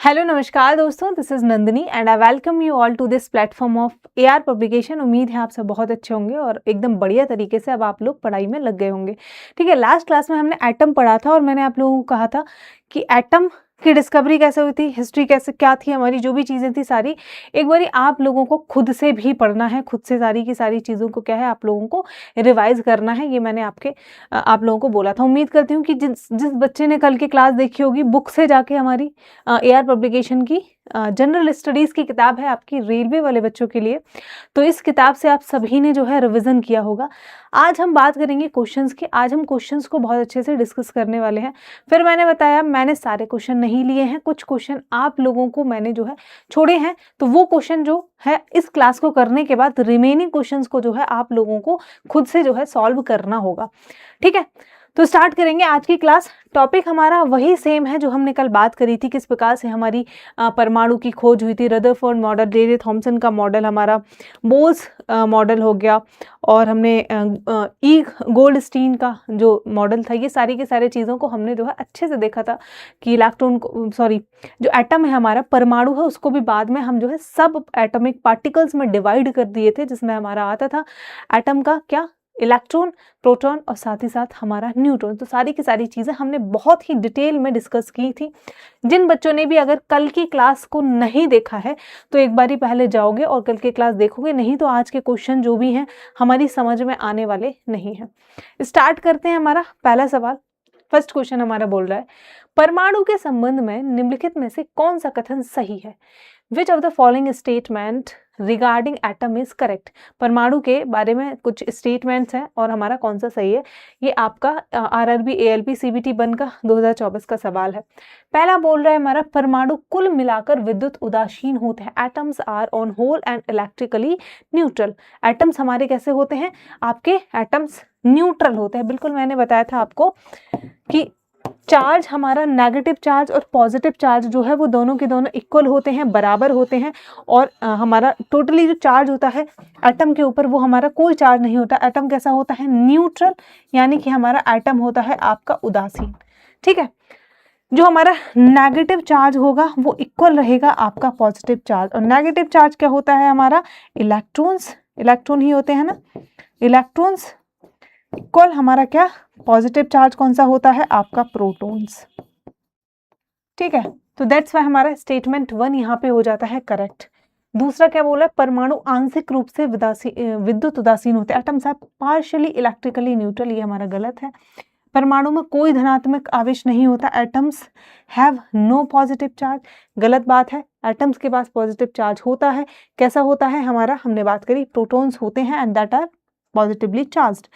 Hello नमस्कार दोस्तों, this is Nandini and I welcome you all to this platform of AR publication. उम्मीद है आप सब बहुत अच्छे होंगे और एकदम बढ़िया तरीके से अब आप लोग पढ़ाई में लग गए होंगे। ठीक है, लास्ट क्लास में हमने एटम पढ़ा था और मैंने आप लोगों को कहा था कि एटम की डिस्कवरी कैसे हुई थी, हिस्ट्री कैसे क्या थी हमारी, जो भी चीज़ें थी सारी एक बारी आप लोगों को खुद से भी पढ़ना है, खुद से सारी की सारी चीज़ों को क्या है आप लोगों को रिवाइज करना है। ये मैंने आप लोगों को बोला था। उम्मीद करती हूँ कि जिस जिस बच्चे ने कल की क्लास देखी होगी बुक से जाके हमारी एआर पब्लिकेशन की जनरल स्टडीज़ की किताब है आपकी रेलवे वाले बच्चों के लिए, तो इस किताब से आप सभी ने जो है रिवीजन किया होगा। आज हम बात करेंगे क्वेश्चंस की। आज हम क्वेश्चंस को बहुत अच्छे से डिस्कस करने वाले हैं। फिर मैंने बताया मैंने सारे क्वेश्चन नहीं लिए हैं, कुछ क्वेश्चन आप लोगों को मैंने जो है छोड़े हैं, तो वो क्वेश्चन जो है इस क्लास को करने के बाद रिमेनिंग क्वेश्चंस को जो है आप लोगों को खुद से जो है सॉल्व करना होगा। ठीक है, तो स्टार्ट करेंगे आज की क्लास। टॉपिक हमारा वही सेम है जो हमने कल बात करी थी, किस प्रकार से हमारी परमाणु की खोज हुई थी। रदरफोर्ड मॉडल, रे थॉमसन का मॉडल, हमारा बोल्स मॉडल हो गया, और हमने ई गोल्डस्टीन का जो मॉडल था, ये सारी के सारे चीज़ों को हमने जो है अच्छे से देखा था कि इलेक्ट्रॉन को जो एटम है हमारा परमाणु है उसको भी बाद में हम जो है सब एटॉमिक पार्टिकल्स में डिवाइड कर दिए थे, जिसमें हमारा आता था एटम का क्या, इलेक्ट्रॉन, प्रोटॉन और साथ ही साथ हमारा न्यूट्रॉन। तो सारी की सारी चीज़ें हमने बहुत ही डिटेल में डिस्कस की थी। जिन बच्चों ने भी अगर कल की क्लास को नहीं देखा है तो एक बारी पहले जाओगे और कल की क्लास देखोगे, नहीं तो आज के क्वेश्चन जो भी हैं हमारी समझ में आने वाले नहीं हैं। स्टार्ट करते हैं। हमारा पहला सवाल, फर्स्ट क्वेश्चन हमारा बोल रहा है परमाणु के संबंध में निम्नलिखित में से कौन सा कथन सही है। Which of the following statement regarding atom is correct. परमाणु के बारे में कुछ स्टेटमेंट्स हैं और हमारा कौन सा सही है। ये आपका आरआरबी एएलपी सीबीटी 1 का 2024 का सवाल है। पहला बोल रहा है हमारा परमाणु कुल मिलाकर विद्युत उदासीन होते हैं। Atoms are on whole and electrically neutral. एटम्स हमारे कैसे होते हैं, आपके एटम्स न्यूट्रल होते हैं। बिल्कुल मैंने बताया था आपको कि चार्ज हमारा नेगेटिव चार्ज और पॉजिटिव चार्ज जो है वो दोनों के दोनों इक्वल होते हैं, बराबर होते हैं। और हमारा टोटली जो चार्ज होता है एटम के ऊपर वो हमारा कोई चार्ज नहीं होता। एटम कैसा होता है, न्यूट्रल, यानी कि हमारा एटम होता है आपका उदासीन। ठीक है, जो हमारा नेगेटिव चार्ज होगा वो इक्वल रहेगा आपका पॉजिटिव चार्ज। और नेगेटिव चार्ज क्या होता है हमारा, इलेक्ट्रॉन्स, इलेक्ट्रॉन ही होते हैं ना, इलेक्ट्रॉन्स इक्वल हमारा क्या, पॉजिटिव चार्ज कौन सा होता है आपका, प्रोटॉन्स। ठीक है, तो दैट्स वाई हमारा स्टेटमेंट 1 यहाँ पे हो जाता है करेक्ट। दूसरा क्या बोला, परमाणु आंशिक रूप से विद्युत उदासीन होते हैं। Atoms are partially electrically neutral, ये हमारा गलत है। परमाणु में कोई धनात्मक आवेश नहीं होता। Atoms have no positive charge, गलत बात है। एटम्स के पास पॉजिटिव चार्ज होता है। कैसा होता है हमारा, हमने बात करी, प्रोटॉन्स होते हैं and that are positively charged.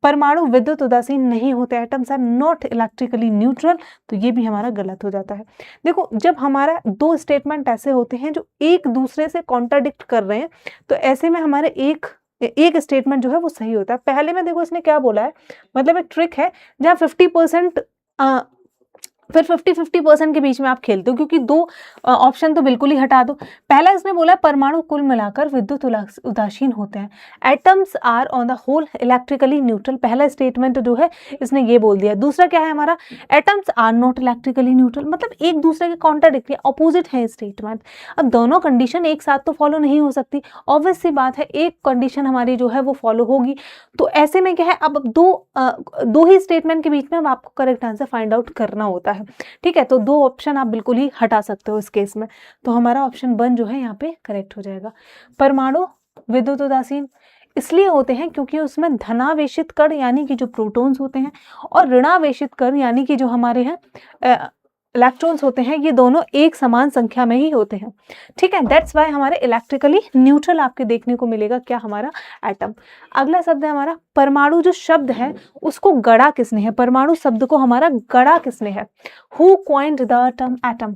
परमाणु विद्युत उदासीन नहीं होते। Atoms are not electrically neutral, तो ये भी हमारा गलत हो जाता है। देखो, जब हमारा दो स्टेटमेंट ऐसे होते हैं जो एक दूसरे से कॉन्ट्राडिक्ट कर रहे हैं, तो ऐसे में हमारे एक स्टेटमेंट जो है वो सही होता है। पहले में देखो इसने क्या बोला है, मतलब एक ट्रिक है जहाँ 50% फिर 50-50% के बीच में आप खेलते हो, क्योंकि दो ऑप्शन तो बिल्कुल ही हटा दो। पहला इसने बोला परमाणु कुल मिलाकर विद्युत उदासीन होते हैं। Atoms are on the whole electrically neutral, पहला स्टेटमेंट जो है इसने ये बोल दिया। दूसरा क्या है हमारा, atoms are not electrically neutral, मतलब एक दूसरे के कॉन्ट्राडिक्टरी अपोजिट है स्टेटमेंट। अब दोनों कंडीशन एक साथ तो फॉलो नहीं हो सकती, ऑब्वियस सी बात है, एक कंडीशन हमारी जो है वो फॉलो होगी। तो ऐसे में क्या है, अब दो ही स्टेटमेंट के बीच में अब आपको करेक्ट आंसर फाइंड आउट करना होता है। ठीक है, तो दो ऑप्शन आप बिल्कुल ही हटा सकते हो इस केस में। तो हमारा ऑप्शन 1 जो है यहाँ पे करेक्ट हो जाएगा। परमाणु विद्युत उदासीन इसलिए होते हैं क्योंकि उसमें धनावेशित कण यानी कि जो प्रोटॉन्स होते हैं और ऋणावेशित कण यानी कि जो हमारे हैं इलेक्ट्रॉन्स होते हैं, ये दोनों एक समान संख्या में ही होते हैं। ठीक है, दैट्स वाई हमारे इलेक्ट्रिकली न्यूट्रल आपके देखने को मिलेगा क्या, हमारा एटम। अगला शब्द है हमारा परमाणु। जो शब्द है उसको गढ़ा किसने है, परमाणु शब्द को हमारा गढ़ा किसने है, who coined the term atom,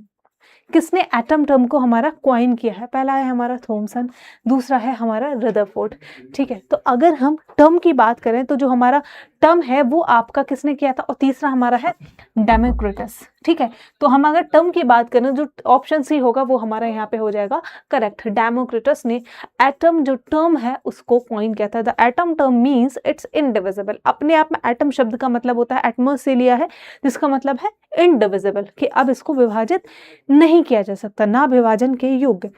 किसने एटम टर्म को हमारा क्वाइन किया है। पहला है हमारा थॉमसन, दूसरा है हमारा रदरफोर्ड। ठीक है, तो अगर हम टर्म की बात करें तो जो हमारा टर्म है वो आपका किसने किया था, और तीसरा हमारा है डेमोक्रिटस। ठीक है, तो हम अगर टर्म की बात करें जो ऑप्शन सी होगा वो हमारा यहाँ पे हो जाएगा करेक्ट। डेमोक्रिटस ने एटम जो टर्म है उसको कॉइन किया था। The atom term means it's indivisible. अपने आप में एटम शब्द का मतलब होता है, एटमोस से लिया है, जिसका मतलब है इनडिविजिबल, कि अब इसको विभाजित नहीं किया जा सकता, ना विभाजन के योग्य।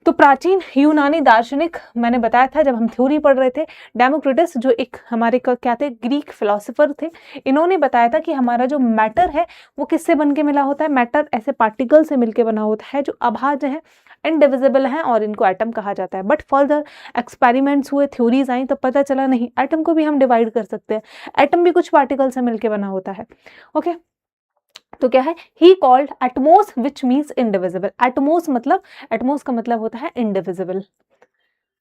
तो प्राचीन यूनानी दार्शनिक, मैंने बताया था जब हम थ्योरी पढ़ रहे थे, डेमोक्रिटस जो एक हमारे क्या थे, ग्रीक फिलोसोफर थे, इन्होंने बताया था कि हमारा जो मैटर है वो किससे बन के मिला होता है, मैटर ऐसे पार्टिकल से मिलके बना होता है जो अभाज्य है, इनडिविजिबल है, और इनको एटम कहा जाता है। बट फर्दर एक्सपेरिमेंट्स हुए, थ्योरीज आई, तो पता चला नहीं, एटम को भी हम डिवाइड कर सकते हैं, एटम भी कुछ पार्टिकल से मिलके बना होता है। ओके, तो क्या है, he called Atmos which means indivisible. Atmos मतलब, एटमोस का मतलब होता है इनडिविजिबल।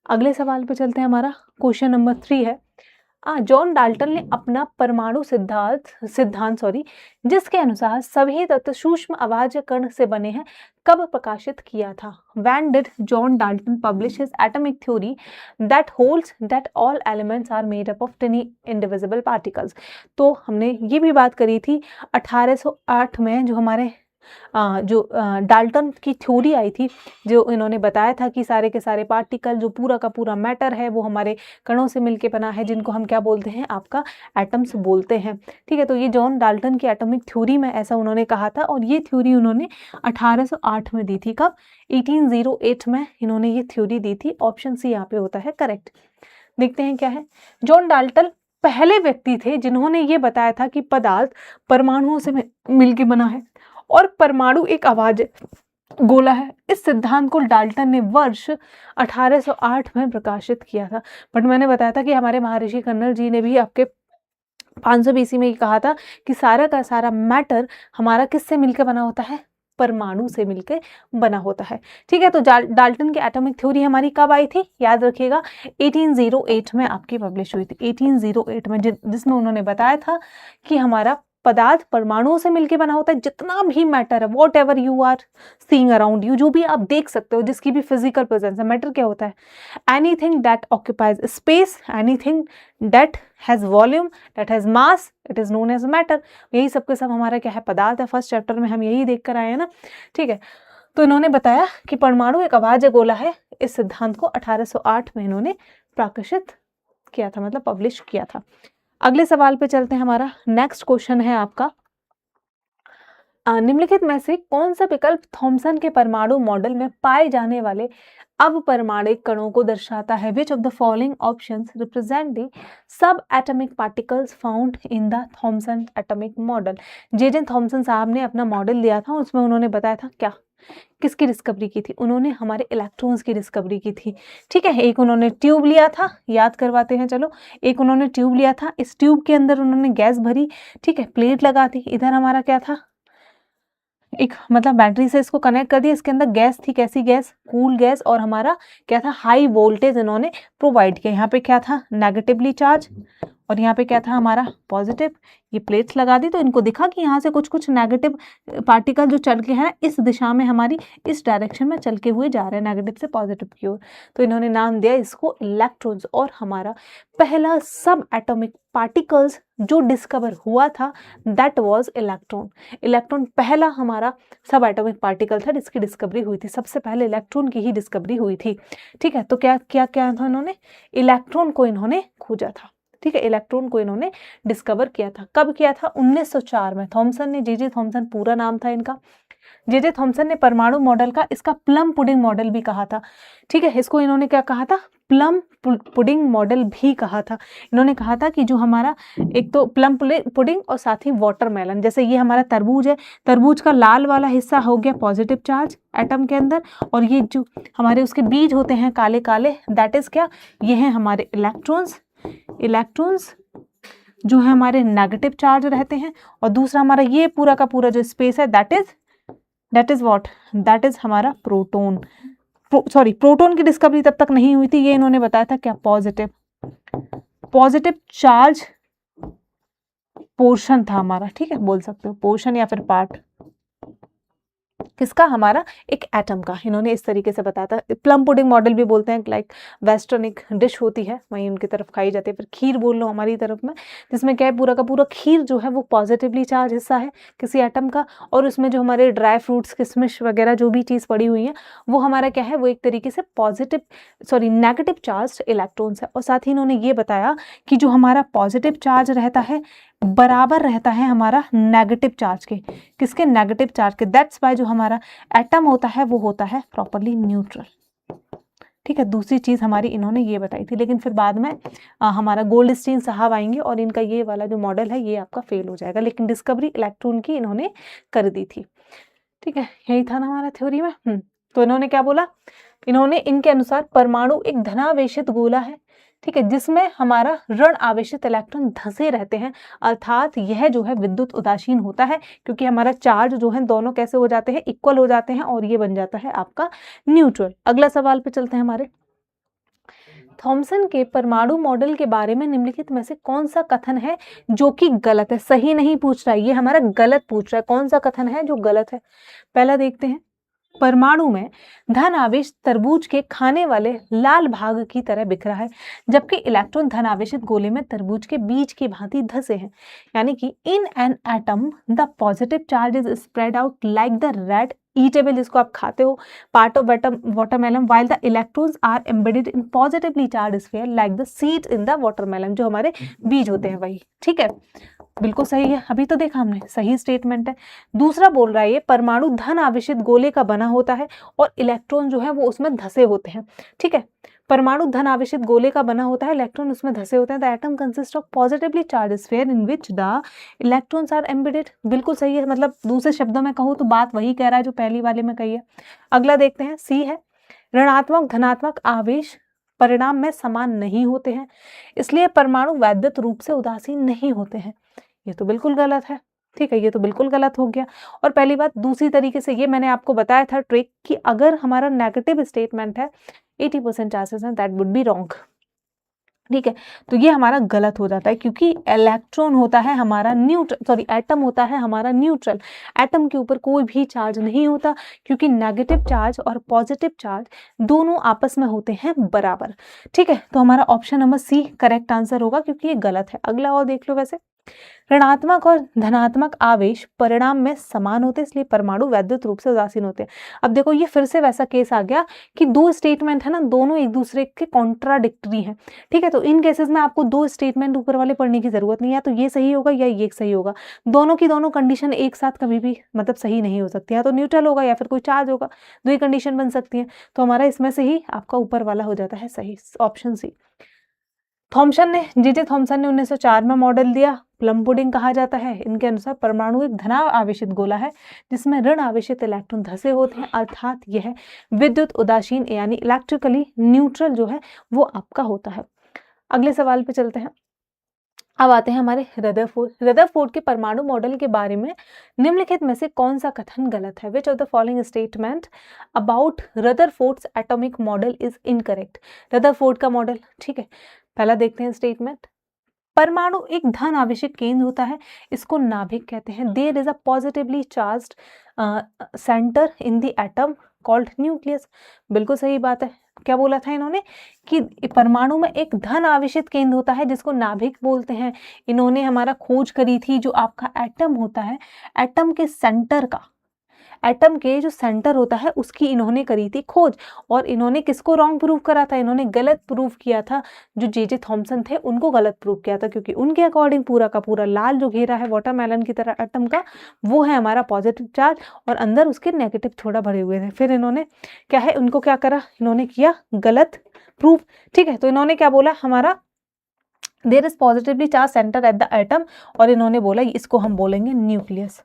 अगले सवाल पे चलते हैं, हमारा क्वेश्चन नंबर 3 है, जॉन डाल्टन ने अपना परमाणु सिद्धांत जिसके अनुसार सभी तत्व सूक्ष्म अभाज्य कण से बने हैं, कब प्रकाशित किया था? When did John Dalton publish his atomic theory that holds that all elements are made up of tiny indivisible particles? तो हमने ये भी बात करी थी 1808 में, जो हमारे डाल्टन की थ्योरी आई थी, जो इन्होंने बताया था कि सारे के सारे पार्टिकल, जो पूरा का पूरा मैटर है वो हमारे कणों से मिलके बना है, जिनको हम क्या बोलते हैं, आपका एटम्स बोलते हैं। ठीक है, तो ये जॉन डाल्टन की एटॉमिक थ्योरी में ऐसा उन्होंने कहा था, और ये थ्योरी उन्होंने 1808 में दी थी। कब? 1808 में इन्होंने ये थ्योरी दी थी। ऑप्शन सी यहाँ पे होता है करेक्ट। देखते हैं क्या है। जॉन डाल्टन पहले व्यक्ति थे जिन्होंने ये बताया था कि पदार्थ परमाणुओं से मिलके बना है और परमाणु एक अभाज्य गोला है। इस सिद्धांत को डाल्टन ने वर्ष 1808 में प्रकाशित किया था। बट मैंने बताया था कि हमारे महर्षि कर्नल जी ने भी आपके 500 BC में ये कहा था कि सारा का सारा मैटर हमारा किससे मिलकर बना होता है, परमाणु से मिलकर बना होता है। ठीक है, तो डाल्टन की एटॉमिक थ्योरी हमारी कब आई थी, याद रखिएगा 1808 में आपकी पब्लिश हुई थी। 1808 में, जिसमें उन्होंने बताया था कि हमारा पदार्थ परमाणुओं से मिलकर बना होता है। जितना भी मैटर है, whatever you are seeing around you, जो भी आप देख सकते हो, जिसकी भी फिजिकल प्रेजेंस है, मैटर क्या होता है, anything that occupies space, anything that has volume, that has mass, it is known as matter. यही सब के सब हमारा क्या है, पदार्थ है। फर्स्ट चैप्टर में हम यही देख कर आए हैं ना। ठीक है, तो इन्होंने बताया कि परमाणु एक अभाज्य गोला है। इस सिद्धांत को 1808 में इन्होंने प्रकाशित किया था, मतलब पब्लिश किया था। अगले सवाल पे चलते हैं। हमारा नेक्स्ट क्वेश्चन है आपका, निम्नलिखित में से कौन सा विकल्प थॉमसन के परमाणु मॉडल में पाए जाने वाले अवपरमाणिक कणों को दर्शाता है? Which of the following options represent the subatomic particles found in the Thomson atomic model? J Thomson साहब ने अपना मॉडल दिया था, उसमें उन्होंने बताया था क्या, किसकी डिस्कवरी की थी? उन्होंने हमारे इलेक्ट्रॉन्स की डिस्कवरी की थी। ठीक है, एक उन्होंने ट्यूब लिया था, याद करवाते हैं चलो। एक उन्होंने ट्यूब लिया था, इस ट्यूब के अंदर उन्होंने गैस भरी, ठीक है, प्लेट लगा दी, इधर हमारा क्या था, एक मतलब बैटरी से इसको कनेक्ट कर दिया, इसके अंदर गैस थी, कैसी गैस, कूल गैस, और हमारा क्या था, हाई वोल्टेज इन्होंने प्रोवाइड किया। यहाँ पे क्या था, नेगेटिवली चार्ज, और यहाँ पे क्या था हमारा पॉजिटिव। ये प्लेट्स लगा दी, तो इनको दिखा कि यहाँ से कुछ कुछ नेगेटिव पार्टिकल जो चल के हैं इस दिशा में, हमारी इस डायरेक्शन में चल के हुए जा रहे हैं, नेगेटिव से पॉजिटिव की ओर। तो इन्होंने नाम दिया इसको इलेक्ट्रॉन्स। और हमारा पहला सब एटॉमिक पार्टिकल्स जो डिस्कवर हुआ था दैट वाज इलेक्ट्रॉन। इलेक्ट्रॉन पहला हमारा सब एटॉमिक पार्टिकल था जिसकी डिस्कवरी हुई थी। सबसे पहले इलेक्ट्रॉन की ही डिस्कवरी हुई थी। ठीक है, तो क्या क्या क्या था, इन्होंने इलेक्ट्रॉन को इन्होंने खोजा था। ठीक है, इलेक्ट्रॉन को इन्होंने डिस्कवर किया था। कब किया था? 1904 में थॉमसन ने, जे थॉमसन पूरा नाम था इनका। जे थॉमसन ने परमाणु मॉडल का इसका प्लम पुडिंग मॉडल भी कहा था। ठीक है, इसको इन्होंने क्या कहा था, प्लम पुडिंग मॉडल भी कहा था। इन्होंने कहा था कि जो हमारा एक तो प्लम पुडिंग और साथ ही वाटरमेलन, जैसे ये हमारा तरबूज है, तरबूज का लाल वाला हिस्सा हो गया पॉजिटिव चार्ज एटम के अंदर, और ये जो हमारे उसके बीज होते हैं काले काले, दैट इज क्या, ये हैं हमारे इलेक्ट्रॉन्स। इलेक्ट्रॉन्स जो है हमारे नेगेटिव चार्ज रहते हैं, और दूसरा हमारा ये पूरा का पूरा जो स्पेस है that is what, that is हमारा प्रोटॉन। प्रोटॉन की डिस्कवरी तब तक नहीं हुई थी, ये इन्होंने बताया था क्या, पॉजिटिव चार्ज पोर्शन था हमारा। ठीक है, बोल सकते हो पोर्शन या फिर पार्ट। किसका, हमारा एक एटम का। इन्होंने इस तरीके से बताया था। प्लम पुडिंग मॉडल भी बोलते हैं, लाइक वेस्टर्न एक डिश होती है वहीं उनकी तरफ खाई जाती है। फिर खीर बोल लो हमारी तरफ में, जिसमें क्या है, पूरा का पूरा खीर जो है वो पॉजिटिवली चार्ज हिस्सा है किसी एटम का, और उसमें जो हमारे ड्राई फ्रूट्स, किशमिश वगैरह जो भी चीज़ पड़ी हुई है वो हमारा क्या है, वो एक तरीके से नेगेटिव चार्ज इलेक्ट्रॉन्स है। और साथ ही इन्होंने ये बताया कि जो हमारा पॉजिटिव चार्ज रहता है बराबर रहता है हमारा नेगेटिव चार्ज के, किसके, नेगेटिव चार्ज के। दैट्स वाई जो हमारा एटम होता है वो होता है प्रॉपरली न्यूट्रल। ठीक है, दूसरी चीज हमारी इन्होंने ये बताई थी, लेकिन फिर बाद में हमारा गोल्डस्टीन साहब आएंगे और इनका ये वाला जो मॉडल है ये आपका फेल हो जाएगा, लेकिन डिस्कवरी इलेक्ट्रॉन की इन्होंने कर दी थी। ठीक है, यही था ना हमारा थ्योरी में। तो इन्होंने क्या बोला, इन्होंने इनके अनुसार परमाणु एक धनावेशित गोला है, ठीक है, जिसमें हमारा ऋण आवेशित इलेक्ट्रॉन धंसे रहते हैं, अर्थात यह जो है विद्युत उदासीन होता है, क्योंकि हमारा चार्ज जो है दोनों कैसे हो जाते हैं, इक्वल हो जाते हैं, और ये बन जाता है आपका न्यूट्रल। अगला सवाल पे चलते हैं हमारे। थॉमसन के परमाणु मॉडल के बारे में निम्नलिखित में से कौन सा कथन है जो कि गलत है। सही नहीं पूछ रहा है, ये हमारा गलत पूछ रहा है, कौन सा कथन है जो गलत है। पहला देखते हैं, परमाणु में धन आवेश तरबूज के खाने वाले लाल भाग की तरह बिखरा है, जबकि इलेक्ट्रॉन धन आवेशित गोले में तरबूज के बीज की भांति धसे हैं। यानी कि in an atom the positive charge is spread out like the red eatable, जिसको आप खाते हो, part of watermelon, while the electrons are embedded in positively charge sphere like the seeds in the watermelon, जो हमारे बीज होते हैं वही। ठीक है, बिल्कुल सही है, अभी तो देखा हमने, सही स्टेटमेंट है। दूसरा बोल रहा है ये परमाणु धन आवेशित गोले का बना होता है और इलेक्ट्रॉन जो है वो उसमें धसे होते हैं। ठीक है, परमाणु धन आवेशित गोले का बना होता है, इलेक्ट्रॉन उसमें धसे होते हैं। The atom consist of positively charged sphere in which the electrons are embedded. बिल्कुल सही है, मतलब दूसरे शब्दों में कहूँ तो बात वही कह रहा है जो पहली वाले में कही है। अगला देखते हैं, सी है, ऋणात्मक धनात्मक आवेश परिणाम में समान नहीं होते हैं, इसलिए परमाणु वैद्युत रूप से उदासीन नहीं होते हैं। ये तो बिल्कुल गलत है। ठीक है, ये तो बिल्कुल गलत हो गया। और पहली बात, दूसरी तरीके से ये मैंने आपको बताया था ट्रिक कि अगर हमारा नेगेटिव स्टेटमेंट है 80% चांसेस हैं दैट वुड बी रॉन्ग। ठीक है, तो ये हमारा गलत हो जाता है, क्योंकि इलेक्ट्रॉन होता है हमारा एटम होता है हमारा न्यूट्रल। एटम के ऊपर कोई भी चार्ज नहीं होता, क्योंकि नेगेटिव चार्ज और पॉजिटिव चार्ज दोनों आपस में होते हैं बराबर। ठीक है, तो हमारा option number C correct answer होगा, क्योंकि ये गलत है। अगला और देख लो, वैसे ऋणात्मक और धनात्मक आवेश परिणाम में समान होते हैं, इसलिए परमाणु वैद्युत रूप से उदासीन होते हैं। अब देखो, ये फिर से वैसा केस आ गया कि दो स्टेटमेंट है ना, दोनों एक दूसरे के कॉन्ट्राडिक्टरी हैं। ठीक है, तो इन केसेस में आपको दो स्टेटमेंट ऊपर वाले पढ़ने की जरूरत नहीं है, तो ये सही होगा या ये सही होगा। दोनों की दोनों कंडीशन एक साथ कभी भी मतलब सही नहीं हो सकती है, तो न्यूट्रल होगा या फिर कोई चार्ज होगा, दो ही कंडीशन बन सकती है। तो हमारा इसमें से ही आपका ऊपर वाला हो जाता है सही, ऑप्शन सी। जे थॉमसन ने 1904 में मॉडल दिया, प्लम पुडिंग कहा जाता है। इनके अनुसार परमाणु एक धना आवेशित गोला है जिसमें ऋण आवेशित इलेक्ट्रॉन धसे होते हैं, अर्थात यह विद्युत उदासीन यानी इलेक्ट्रिकली न्यूट्रल जो है वो आपका होता है। अगले सवाल पे चलते हैं। अब आते हैं हमारे रदरफोर्ड के परमाणु मॉडल के बारे में निम्नलिखित में से कौन सा कथन गलत है। Which of the following statement about Rutherford's atomic model is incorrect. Rutherford का मॉडल, ठीक है, पहला देखते हैं स्टेटमेंट। परमाणु एक धन आवेशित केंद्र होता है, इसको नाभिक कहते हैं। There is a positively charged centre in the atom called nucleus. बिल्कुल सही बात है। क्या बोला था इन्होंने कि परमाणु में एक धन आवेशित केंद्र होता है जिसको नाभिक बोलते हैं। इन्होंने हमारा खोज करी थी जो आपका एटम होता है, एटम के सेंटर का, एटम के जो सेंटर होता है उसकी इन्होंने करी थी खोज। और इन्होंने किसको रॉन्ग प्रूव करा था, इन्होंने गलत प्रूव किया था। जो जे थॉमसन थे उनको गलत प्रूव किया था, क्योंकि उनके अकॉर्डिंग पूरा का पूरा लाल जो घेरा है वाटरमेलन की तरह एटम का, वो है हमारा पॉजिटिव चार्ज और अंदर उसके नेगेटिव थोड़ा भरे हुए थे। फिर इन्होंने क्या है, उनको क्या करा, इन्होंने किया गलत प्रूफ। ठीक है, तो इन्होंने क्या बोला, हमारा there is positively charge centre at the atom, और इन्होंने बोला इसको हम बोलेंगे न्यूक्लियस।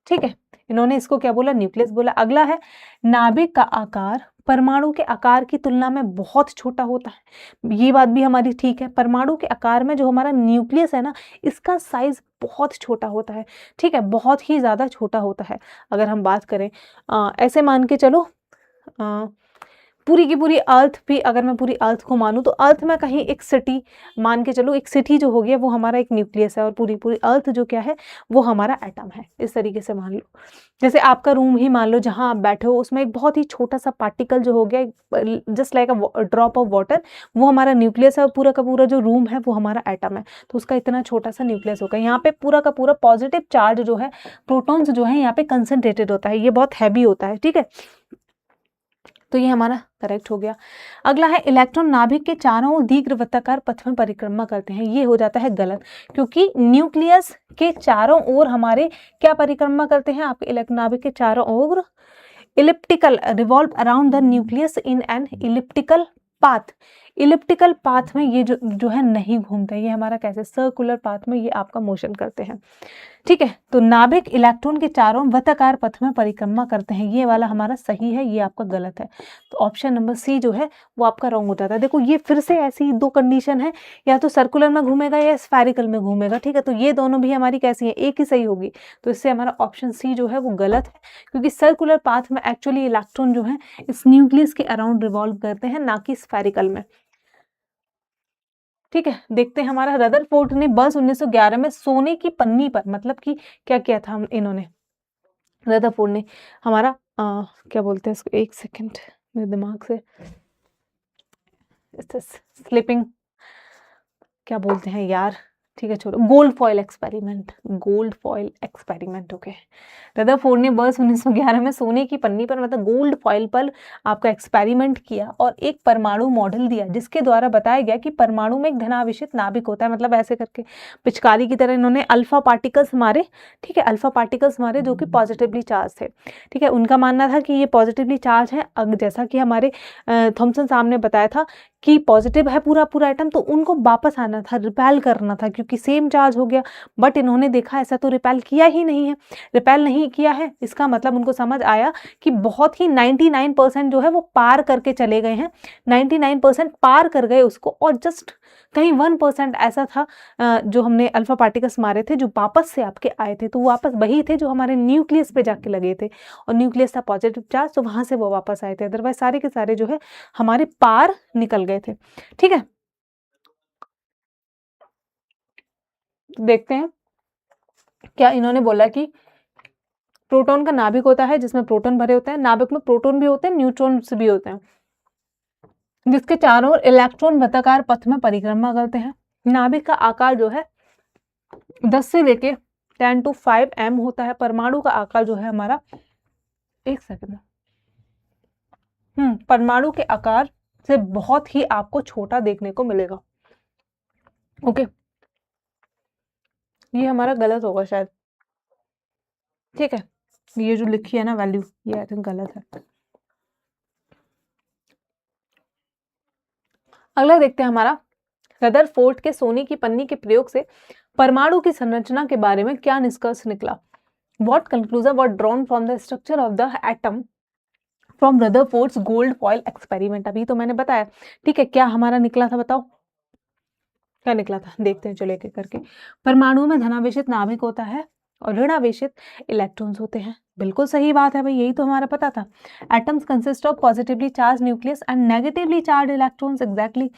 ठीक है, इन्होंने इसको क्या बोला, न्यूक्लियस बोला। अगला है, नाभिक का आकार परमाणु के आकार की तुलना में बहुत छोटा होता है। ये बात भी हमारी ठीक है। परमाणु के आकार में जो हमारा न्यूक्लियस है ना, इसका साइज बहुत छोटा होता है। ठीक है, बहुत ही ज्यादा छोटा होता है। अगर हम बात करें ऐसे मान के चलो, पूरी की पूरी अर्थ भी, अगर मैं पूरी अर्थ को मानूँ तो अर्थ में कहीं एक सिटी मान के चलो, एक सिटी जो हो गया वो हमारा एक न्यूक्लियस है, और पूरी पूरी अर्थ जो क्या है वो हमारा एटम है। इस तरीके से मान लो, जैसे आपका रूम ही मान लो जहाँ आप बैठे हो, उसमें एक बहुत ही छोटा सा पार्टिकल जो हो गया, just like a drop of water, वो हमारा न्यूक्लियस है, और पूरा का पूरा जो रूम है वो हमारा एटम है। तो उसका इतना छोटा सा न्यूक्लियस होगा। यहाँ पे पूरा का पूरा पॉजिटिव चार्ज जो है, प्रोटॉन्स जो है यहाँ पे कंसंट्रेटेड होता है, ये बहुत हैवी होता है, ठीक है। तो ये हमारा करेक्ट हो गया। अगला है इलेक्ट्रॉन नाभिक के चारों ओर दीर्घवृत्ताकार पथ में परिक्रमा करते हैं। ये हो जाता है गलत, क्योंकि न्यूक्लियस के चारों ओर हमारे क्या परिक्रमा करते हैं, आपके इलेक्ट्रॉन नाभिक के चारों ओर elliptical, revolve around the nucleus in an elliptical path. Elliptical path में ये जो है नहीं घूमते, ये हमारा कैसे, सर्कुलर पाथ में ये आपका मोशन करते हैं, ठीक है। तो नाभिक इलेक्ट्रॉन के चारों वृत्ताकार पथ में परिक्रमा करते हैं, ये वाला हमारा सही है, ये आपका गलत है। तो ऑप्शन नंबर सी जो है वो आपका रॉन्ग हो जाता है। देखो ये फिर से ऐसी दो कंडीशन है, या तो सर्कुलर में घूमेगा या स्फेरिकल में घूमेगा, ठीक है। तो ये दोनों भी हमारी कैसी है, एक ही सही होगी। तो इससे हमारा ऑप्शन सी जो है वो गलत है, क्योंकि सर्कुलर पाथ में एक्चुअली इलेक्ट्रॉन जो है इस न्यूक्लियस के अराउंड रिवॉल्व करते हैं, ना कि स्फेरिकल में, ठीक है। देखते हैं हमारा रदरफोर्ड ने वर्ष 1911 में सोने की पन्नी पर, मतलब कि क्या किया था इन्होंने, रदरफोर्ड ने हमारा क्या बोलते हैं इसको, एक सेकंड मेरे दिमाग से स्लिपिंग, क्या बोलते हैं यार, ठीक है छोड़ो, gold foil experiment, gold foil experiment, okay. Rutherford ने वर्ष 1911 में सोने की पन्नी पर, मतलब गोल्ड फॉइल पर आपका एक्सपेरिमेंट किया और एक परमाणु मॉडल दिया, जिसके द्वारा बताया गया कि परमाणु में एक धनावेशित नाभिक होता है। मतलब ऐसे करके पिचकारी की तरह इन्होंने अल्फा पार्टिकल्स मारे, ठीक है, अल्फा पार्टिकल्स मारे जो कि पॉजिटिवली चार्ज थे, ठीक है। उनका मानना था कि ये पॉजिटिवली चार्ज है, जैसा कि हमारे थॉमसन साहब ने बताया था कि पॉजिटिव है पूरा पूरा एटम, तो उनको वापस आना था, रिपेल करना था, क्योंकि सेम चार्ज हो गया। बट इन्होंने देखा ऐसा तो रिपेल किया ही नहीं है, रिपेल नहीं किया है, इसका मतलब उनको समझ आया कि बहुत ही 99% जो है वो पार करके चले गए हैं, 99% पार कर गए उसको, और जस्ट कहीं 1% ऐसा था जो हमने अल्फा पार्टिकल्स मारे थे जो वापस से आपके आए थे, तो वो वापस वही थे जो हमारे न्यूक्लियस पे जाके लगे थे, और न्यूक्लियस था पॉजिटिव चार्ज, तो वहां से वो वापस आए थे। अदरवाइज सारे के सारे जो है हमारे पार निकल गए थे, ठीक है। देखते हैं क्या इन्होंने बोला कि प्रोटॉन का नाभिक होता है जिसमें प्रोटॉन भरे होते हैं, नाभिक में प्रोटॉन भी होते हैं, न्यूट्रॉन्स भी होते हैं, जिसके चारों ओर इलेक्ट्रॉन वृत्ताकार पथ में परिक्रमा करते हैं। नाभिक का आकार जो है 10 से लेके 10 to 5 m होता है। परमाणु का आकार जो है हमारा, एक सेकंड, परमाणु के आकार से बहुत ही आपको छोटा देखने को मिलेगा, ओके। ये हमारा गलत होगा शायद, ठीक है। ये जो लिखी है ना वैल्यू, ये आई थिंक गलत है। अगला देखते हैं हमारा, रदरफोर्ड के सोने की पन्नी के प्रयोग से परमाणु की संरचना के बारे में क्या निष्कर्ष निकला। What conclusion were drawn from the structure of the atom from Rutherford's gold foil experiment? अभी तो मैंने बताया, ठीक है। क्या हमारा निकला था बताओ, क्या निकला था, देखते हैं चलो एक एक करके। परमाणु में धनावेशित नाभिक होता है और ऋणावेशित इलेक्ट्रॉन्स होते हैं। बिल्कुल सही बात है भाई, यही तो हमारा पता था। Atoms consist of positively charge nucleus and negatively charge electrons, exactly.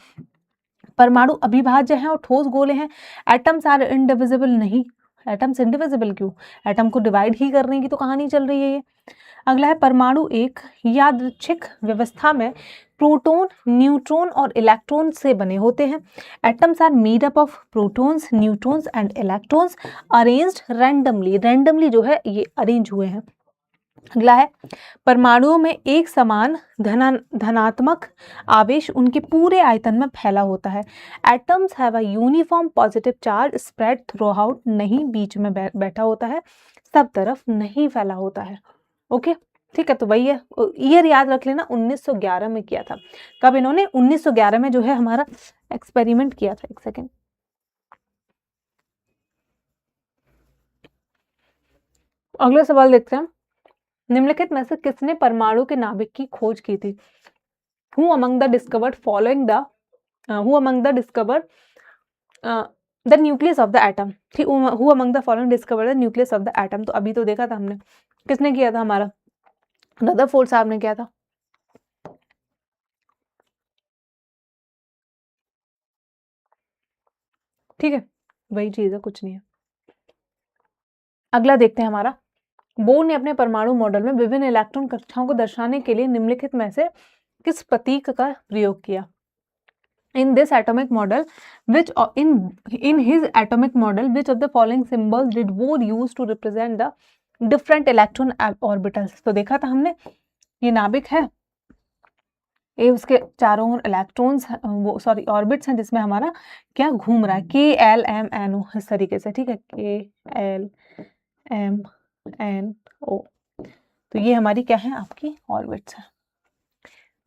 परमाणु अविभाज्य हैं और ठोस गोले हैं। एटम्स आर इंडिविजिबल नहीं, एटम्स इंडिविजिबल क्यों, एटम को डिवाइड ही करने की तो कहानी चल रही है ये। अगला है, परमाणु एक यादृच्छिक व्यवस्था में प्रोटॉन, न्यूट्रॉन और इलेक्ट्रॉन से बने होते हैं। Atoms are made up of protons, neutrons and electrons arranged randomly, randomly जो है ये अरेंज हुए हैं। अगला है, परमाणुओं में एक समान धनात्मक आवेश उनके पूरे आयतन में फैला होता है। Atoms have a uniform positive charge spread through out, नहीं बीच में बैठा होता है, सब तरफ नहीं फैला होता है, ओके, ठीक है। तो वही है, ईयर याद रख लेना, 1911 में किया था। कब इन्होंने, 1911 में जो है हमारा एक्सपेरिमेंट किया था। एक सेकेंड, अगला सवाल देखते हैं। निम्नलिखित में से किसने परमाणु के नाभिक की खोज की थी? Who among the discovered following the who among the discovered the nucleus of the atom? ठीक, who among the following discovered the nucleus of the atom? तो अभी तो देखा था हमने, किसने किया था, हमारा रदरफोर्ड साहब ने किया था। ठीक है, वही चीज़ है, कुछ नहीं है। अगला देखते हैं हमारा, बोर ने अपने परमाणु मॉडल में विभिन्न इलेक्ट्रॉन कक्षाओं को दर्शाने के लिए निम्नलिखित में से किस प्रतीक का प्रयोग किया? In this atomic model, which in his atomic model, which of the following symbols did Bohr use to represent the different electron orbitals? तो देखा था हमने, ये नाभिक है, ये उसके चारों ओर इलेक्ट्रॉन्स, वो सॉरी ऑर्बिट्स हैं, जिसमें हमारा क्या घूम रहा है, KLMNO इस तरीके से, ठीक है, KLMNO। तो ये हमारी क्या है, आपकी ऑर्बिट्स है।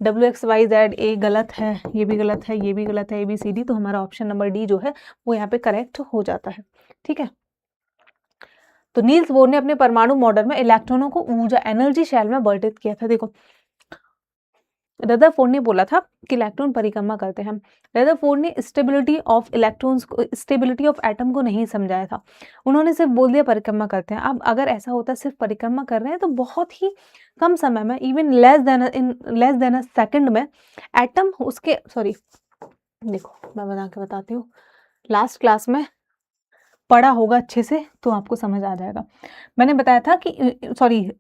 WXYZ ए गलत है, ये भी गलत है, ये भी गलत है, ABCD, तो हमारा ऑप्शन नंबर डी जो है वो यहाँ पे करेक्ट हो जाता है। ठीक है, तो नील्स बोर ने अपने परमाणु मॉडल में इलेक्ट्रॉनों को ऊर्जा एनर्जी शेल में वर्णित किया था। देखो, रदरफोर्ड ने बोला था कि इलेक्ट्रॉन परिक्रमा करते हैं। रदरफोर्ड ने स्टेबिलिटी ऑफ इलेक्ट्रॉन्स को, स्टेबिलिटी ऑफ एटम को नहीं समझाया था, उन्होंने सिर्फ बोल दिया परिक्रमा करते हैं। अब अगर ऐसा होता सिर्फ परिक्रमा कर रहे हैं तो बहुत ही कम समय में, even less than a second में एटम उसके, सॉरी देखो मैं बना के बताती हूँ, लास्ट क्लास में पढ़ा होगा अच्छे से तो आपको समझ आ जाएगा। मैंने बताया था कि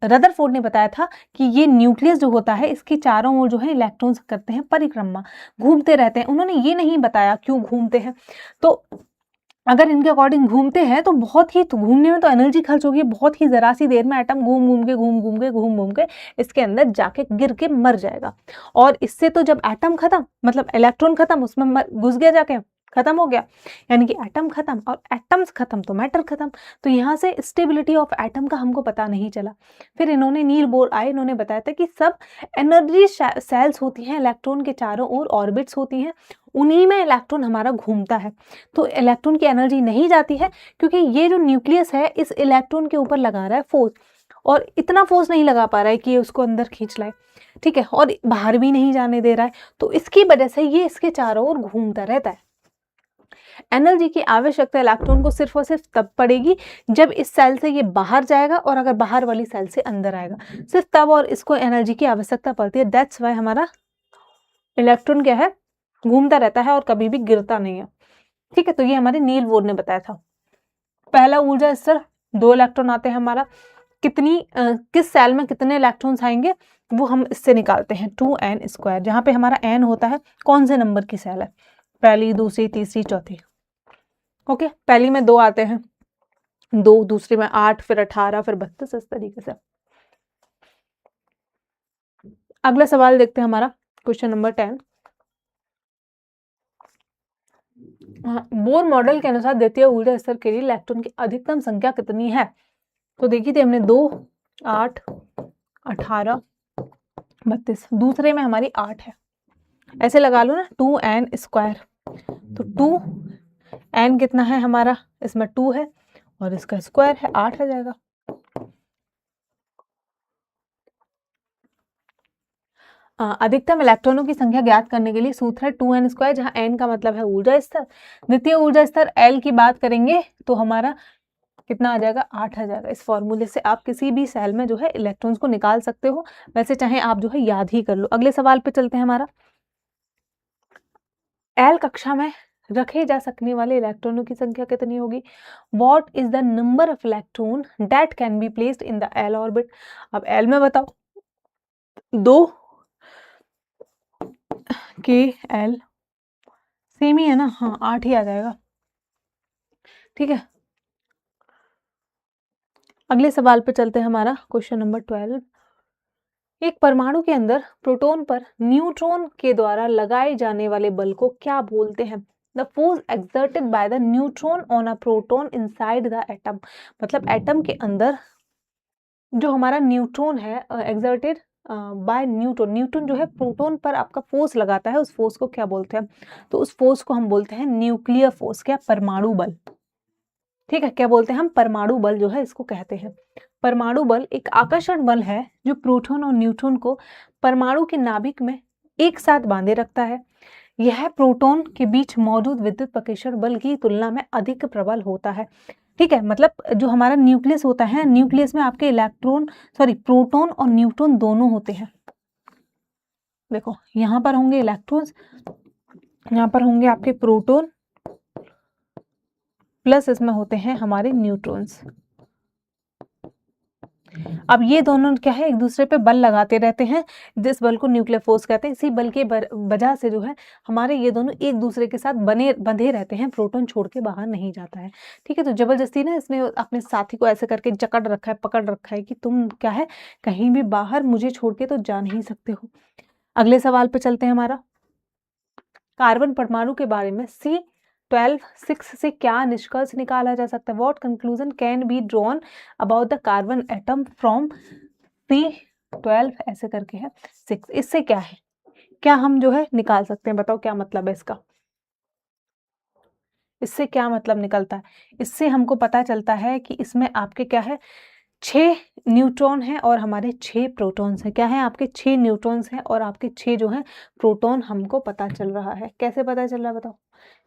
रदरफोर्ड ने बताया था कि ये न्यूक्लियस जो होता है इसके चारों ओर जो है इलेक्ट्रॉन्स करते हैं परिक्रमा, घूमते रहते हैं। उन्होंने ये नहीं बताया क्यों घूमते हैं, तो अगर इनके अकॉर्डिंग घूमते हैं तो बहुत ही, तो घूमने में तो एनर्जी खर्च होगी, बहुत ही जरा सी देर में एटम घूम के इसके अंदर जाके गिर के मर जाएगा। और इससे तो जब एटम खत्म, मतलब इलेक्ट्रॉन खत्म, उसमें घुस गया, जाके खत्म हो गया, यानी कि एटम खत्म, और एटम्स खत्म तो मैटर खत्म। तो यहाँ से स्टेबिलिटी ऑफ एटम का हमको पता नहीं चला। फिर इन्होंने, नील बोर आए, इन्होंने बताया था कि सब एनर्जी सेल्स होती हैं, इलेक्ट्रॉन के चारों ओर ऑर्बिट्स होती हैं, उन्हीं में इलेक्ट्रॉन हमारा घूमता है। तो इलेक्ट्रॉन की एनर्जी नहीं जाती है, क्योंकि ये जो न्यूक्लियस है इस इलेक्ट्रॉन के ऊपर लगा रहा है फोर्स, और इतना फोर्स नहीं लगा पा रहा है कि ये उसको अंदर खींच लाए, ठीक है, और बाहर भी नहीं जाने दे रहा है। तो इसकी वजह से ये इसके चारों ओर घूमता रहता है। एनर्जी की आवश्यकता इलेक्ट्रॉन को सिर्फ और सिर्फ तब पड़ेगी जब इस सेल से ये बाहर जाएगा, और अगर बाहर वाली सेल से अंदर आएगा, सिर्फ तब और इसको एनर्जी की आवश्यकता पड़ती है। दैट्स वाई हमारा इलेक्ट्रॉन क्या है, घूमता रहता है और कभी भी गिरता नहीं है। ठीक है, तो ये हमारे नील बोर ने बताया था। पहला ऊर्जा स्तर, 2 इलेक्ट्रॉन आते हैं हमारा, किस सेल में कितने इलेक्ट्रॉन्स आएंगे वो हम इससे निकालते हैं, 2n², जहां पे हमारा n होता है कौन से नंबर की सेल है, पहली, दूसरी, तीसरी, चौथी। ओके, पहली में 2 आते हैं, 2, दूसरी में 8, फिर 18, फिर 32, इस तरीके से। अगला सवाल देखते हैं हमारा, क्वेश्चन नंबर 10। बोर मॉडल के अनुसार द्वितीय ऊर्जा स्तर के लिए इलेक्ट्रॉन की अधिकतम संख्या कितनी है? तो देखी थी हमने 2, 8, 18, 32, दूसरे में हमारी 8 है, ऐसे लगा लो ना, 2n²। तो 2n कितना है हमारा, इसमें 2 है और इसका स्क्वायर है 8 आ जाएगा। अधिकतम इलेक्ट्रॉनों की संख्या ज्ञात करने के लिए सूत्र है 2n², जहां n का मतलब है ऊर्जा स्तर। द्वितीय ऊर्जा स्तर L की बात करेंगे तो हमारा कितना आ जाएगा, 8 आ जाएगा। इस फॉर्मूले से आप किसी भी सेल में जो है इलेक्ट्रॉन्स को निकाल सकते हो, वैसे चाहे आप जो है याद ही कर लो। अगले सवाल पे चलते हैं हमारा, L कक्षा में रखे जा सकने वाले इलेक्ट्रॉनों की संख्या कितनी होगी? What is the number of electron that can be placed in the L orbit? अब L में बताओ, 2 के L सेम ही है ना, हाँ 8 ही आ जाएगा। ठीक है, अगले सवाल पे चलते हैं हमारा, क्वेश्चन नंबर 12। एक परमाणु के अंदर प्रोटॉन पर न्यूट्रॉन के द्वारा लगाए जाने वाले बल को क्या बोलते हैं? The force exerted by the neutron on a proton inside the atom. मतलब एटम के अंदर जो हमारा न्यूट्रॉन है, एक्सर्टेड बाय न्यूट्रॉन, न्यूट्रॉन जो है प्रोटॉन पर आपका फोर्स लगाता है, उस फोर्स को क्या बोलते हैं? तो उस फोर्स को हम बोलते हैं न्यूक्लियर फोर्स, क्या, परमाणु बल। ठीक है, क्या बोलते हैं हम, परमाणु बल जो है इसको कहते हैं। परमाणु बल एक आकर्षण बल है जो प्रोटॉन और न्यूट्रॉन को परमाणु के नाभिक में एक साथ बांधे रखता है। यह प्रोटॉन के बीच मौजूद विद्युत प्रकेषण बल की तुलना में अधिक प्रबल होता है। ठीक है, मतलब जो हमारा न्यूक्लियस होता है, न्यूक्लियस में आपके प्रोटॉन और न्यूट्रॉन दोनों होते हैं। देखो यहाँ पर होंगे इलेक्ट्रॉन्स, यहाँ पर होंगे आपके प्रोटॉन प्लस इसमें होते हैं हमारे न्यूट्रॉन्स। अब ये दोनों क्या है, एक दूसरे पे बल लगाते रहते हैं, जिस बल को न्यूक्लियर फोर्स कहते हैं। इसी बल के वजह से जो है हमारे ये दोनों एक दूसरे के साथ बंधे रहते हैं, प्रोटॉन छोड़ के बाहर नहीं जाता है। ठीक है, तो जबरदस्ती ना इसने अपने साथी को ऐसे करके जकड़ रखा है, पकड़ रखा है कि तुम क्या है कहीं भी बाहर मुझे छोड़ के तो जा नहीं सकते हो। अगले सवाल पे चलते हैं हमारा। कार्बन परमाणु के बारे में C12 से क्या निष्कर्ष निकाला जा सकता है? What conclusion can be drawn about the carbon atom from C12 ऐसे करके है 6। इससे क्या है, क्या हम जो है निकाल सकते हैं? बताओ क्या मतलब है इसका, इससे क्या मतलब निकलता है? इससे हमको पता चलता है कि इसमें आपके क्या है 6 न्यूट्रॉन हैं और हमारे 6 प्रोटॉन्स हैं। क्या है आपके 6 न्यूट्रॉन्स हैं और आपके 6 जो हैं प्रोटॉन हमको पता चल रहा है। कैसे पता चल रहा है बताओ?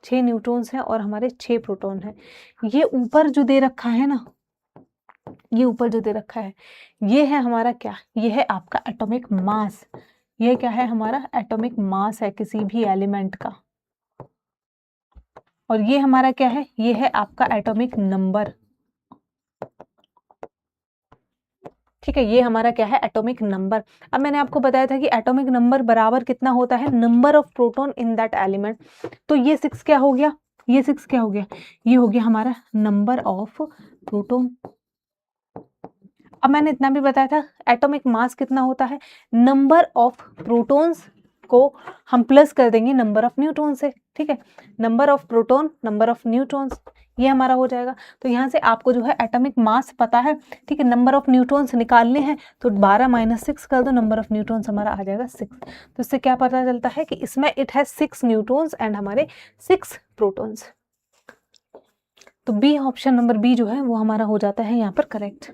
6 न्यूट्रॉन्स हैं और हमारे 6 प्रोटॉन हैं। ये ऊपर जो दे रखा है ना, ये ऊपर जो दे रखा है ये है हमारा क्या, ये है आपका एटॉमिक मास। ये क्या है हमारा एटॉमिक मास है किसी भी एलिमेंट का। और ये हमारा क्या है, ये है आपका एटॉमिक नंबर। ठीक है, ये हमारा क्या है एटॉमिक नंबर। अब मैंने आपको बताया था कि एटॉमिक नंबर बराबर कितना होता है, number of proton in that element. तो ये 6 क्या हो गया, ये 6 क्या हो गया, ये हो गया हमारा नंबर ऑफ प्रोटॉन। अब मैंने इतना भी बताया था एटॉमिक मास कितना होता है, नंबर ऑफ प्रोटॉन्स को हम प्लस कर देंगे नंबर ऑफ न्यूट्रॉन से। ठीक है, number of proton number of neutrons, ये हमारा हो जाएगा। तो यहाँ से आपको जो है एटॉमिक मास पता है। ठीक है, नंबर ऑफ न्यूट्रॉन्स निकालने हैं तो 12 - 6 कर दो, नंबर ऑफ न्यूट्रॉन्स हमारा आ जाएगा 6। तो इससे क्या पता चलता है कि इसमें इट हैज 6 न्यूट्रॉन्स एंड हमारे 6 प्रोटॉन्स। तो बी ऑप्शन नंबर बी जो है वो हमारा हो जाता है यहाँ पर करेक्ट।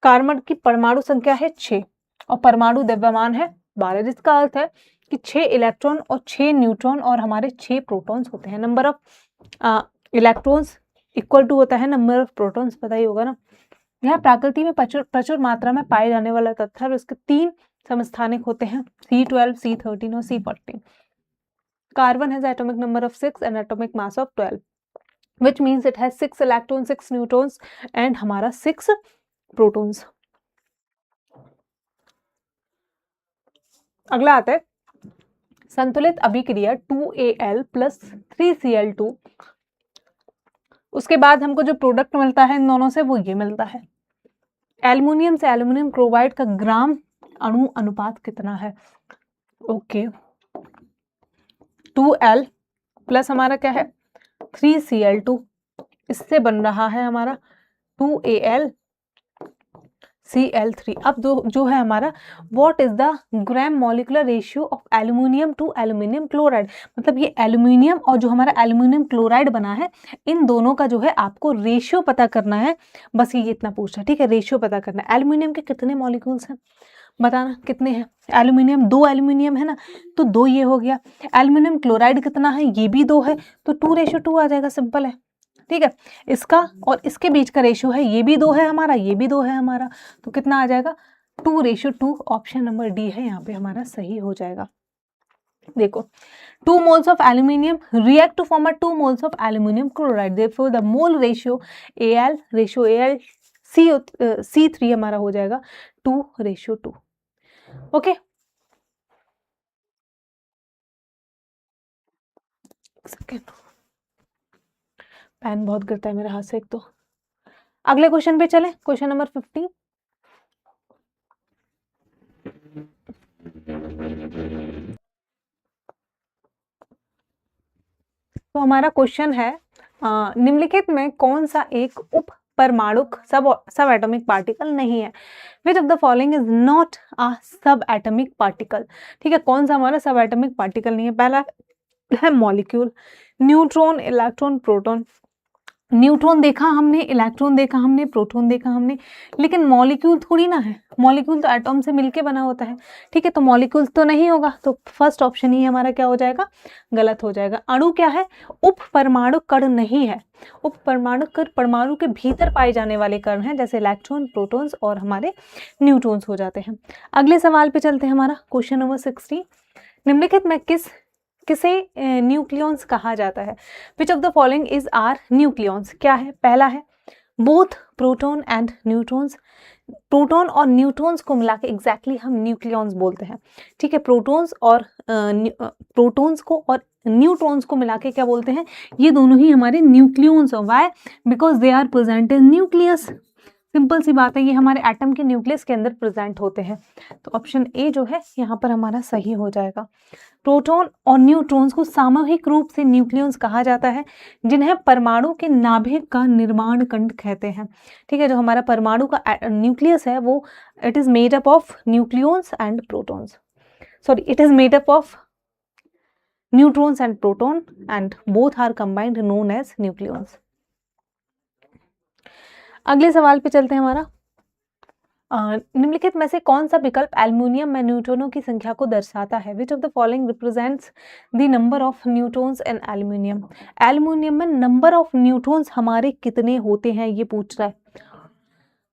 कार्बन की परमाणु संख्या है 6 और परमाणु द्रव्यमान है 12, जिसका अर्थ है कि 6 इलेक्ट्रॉन और 6 न्यूट्रॉन और हमारे 6 प्रोटॉन्स होते हैं। Number of electrons equal to होता है नंबर ऑफ प्रोटॉन्स, पता ही होगा ना। यह प्रकृति में प्रचुर मात्रा में पाए जाने वाला तत्व है और इसके 3 समस्थानिक होते हैं, C12, C13 और C14। Carbon has atomic number of 6 and atomic mass of 12 which means it has 6 electrons, 6 neutrons and हमारा 6 प्रोटॉन्स। अगला आता है संतुलित अभिक्रिया 2Al + 3Cl2। उसके बाद हमको जो प्रोडक्ट मिलता है इन दोनों से वो ये मिलता है। एल्युमिनियम से एल्युमिनियम क्लोराइड का ग्राम अणु अनुपात कितना है? ओके, 2Al प्लस हमारा क्या है 3Cl2, इससे बन रहा है हमारा 2Al Cl3। अब जो है हमारा what is the gram molecular ratio of aluminium to aluminium chloride. मतलब ये एल्युमिनियम और जो हमारा एल्युमिनियम क्लोराइड बना है इन दोनों का जो है आपको रेशियो पता करना है। बस ये इतना पूछना है। ठीक है, रेशियो पता करना है। एल्युमिनियम के कितने मॉलिक्यूल्स हैं बताना कितने हैं? एल्युमिनियम 2 एल्युमिनियम है ना, तो 2 ये हो गया। एल्युमिनियम क्लोराइड कितना है, ये भी 2 है, तो 2:2 आ जाएगा, सिंपल है। ठीक है, इसका और इसके बीच का रेशियो है, ये भी 2 है हमारा, ये भी 2 है हमारा, तो कितना आ जाएगा 2:2। ऑप्शन नंबर डी है यहाँ पे हमारा सही हो जाएगा। देखो 2 moles of aluminium react to form a 2 moles of aluminium chloride, therefore the mole ratio Al C3 हमारा हो जाएगा 2:2। ओके, सेकेंड पेन बहुत गिरता है मेरे हाथ से एक तो। अगले क्वेश्चन पे चले, क्वेश्चन नंबर 15। तो हमारा क्वेश्चन है निम्नलिखित में कौन सा एक उप परमाणुक सब एटॉमिक पार्टिकल नहीं है? Which of the following is not a सब एटॉमिक पार्टिकल। ठीक है, कौन सा हमारा सब एटॉमिक पार्टिकल नहीं है? पहला है molecule, neutron, electron, proton. Neutron देखा हमने, इलेक्ट्रॉन देखा हमने, प्रोटॉन देखा हमने, लेकिन मॉलिक्यूल थोड़ी ना है। मॉलिक्यूल तो एटॉम से मिलके बना होता है। ठीक है, तो मॉलिक्यूल तो नहीं होगा, तो फर्स्ट ऑप्शन ही हमारा क्या हो जाएगा, गलत हो जाएगा। अणु क्या है, उप परमाणु कण नहीं है। उप परमाणु कण परमाणु के भीतर पाए जाने वाले कण हैं, जैसे इलेक्ट्रॉन, प्रोटॉन्स और हमारे न्यूट्रॉन्स हो जाते हैं। अगले सवाल पे चलते हैं, हमारा क्वेश्चन नंबर 16। निम्नलिखित में किस किसे न्यूक्लियॉन्स कहा जाता है? Which of the following is are nucleons? क्या है? पहला है both proton and neutrons. Proton और न्यूट्रॉन्स को मिला के एग्जैक्टली हम न्यूक्लियॉन्स बोलते हैं, ठीक है। प्रोटॉन्स को और न्यूट्रॉन्स को मिला के क्या बोलते हैं? ये दोनों ही हमारे nucleons. Why? Because they are present in nucleus. Simple सी बात है, ये हमारे एटम के न्यूक्लियस के अंदर प्रेजेंट होते हैं। तो ऑप्शन ए जो है यहाँ पर हमारा सही हो जाएगा। प्रोटॉन और न्यूट्रॉन्स को सामूहिक रूप से न्यूक्लियॉन्स कहा जाता है, जिन्हें परमाणु के नाभिक का निर्माण खंड कहते हैं, ठीक है। जो हमारा परमाणु का न्यूक्लियस है वो it is made up of nucleons and protons, sorry it is made up of neutrons and proton and both are combined known as nucleons. अगले सवाल पे चलते हैं हमारा। निम्नलिखित में से कौन सा विकल्प एल्युमिनियम में न्यूट्रॉनों की संख्या को दर्शाता है? Which of the following represents the number of neutrons in aluminium? Aluminium में नंबर ऑफ न्यूट्रॉन्स हमारे कितने होते हैं ये पूछ रहा है।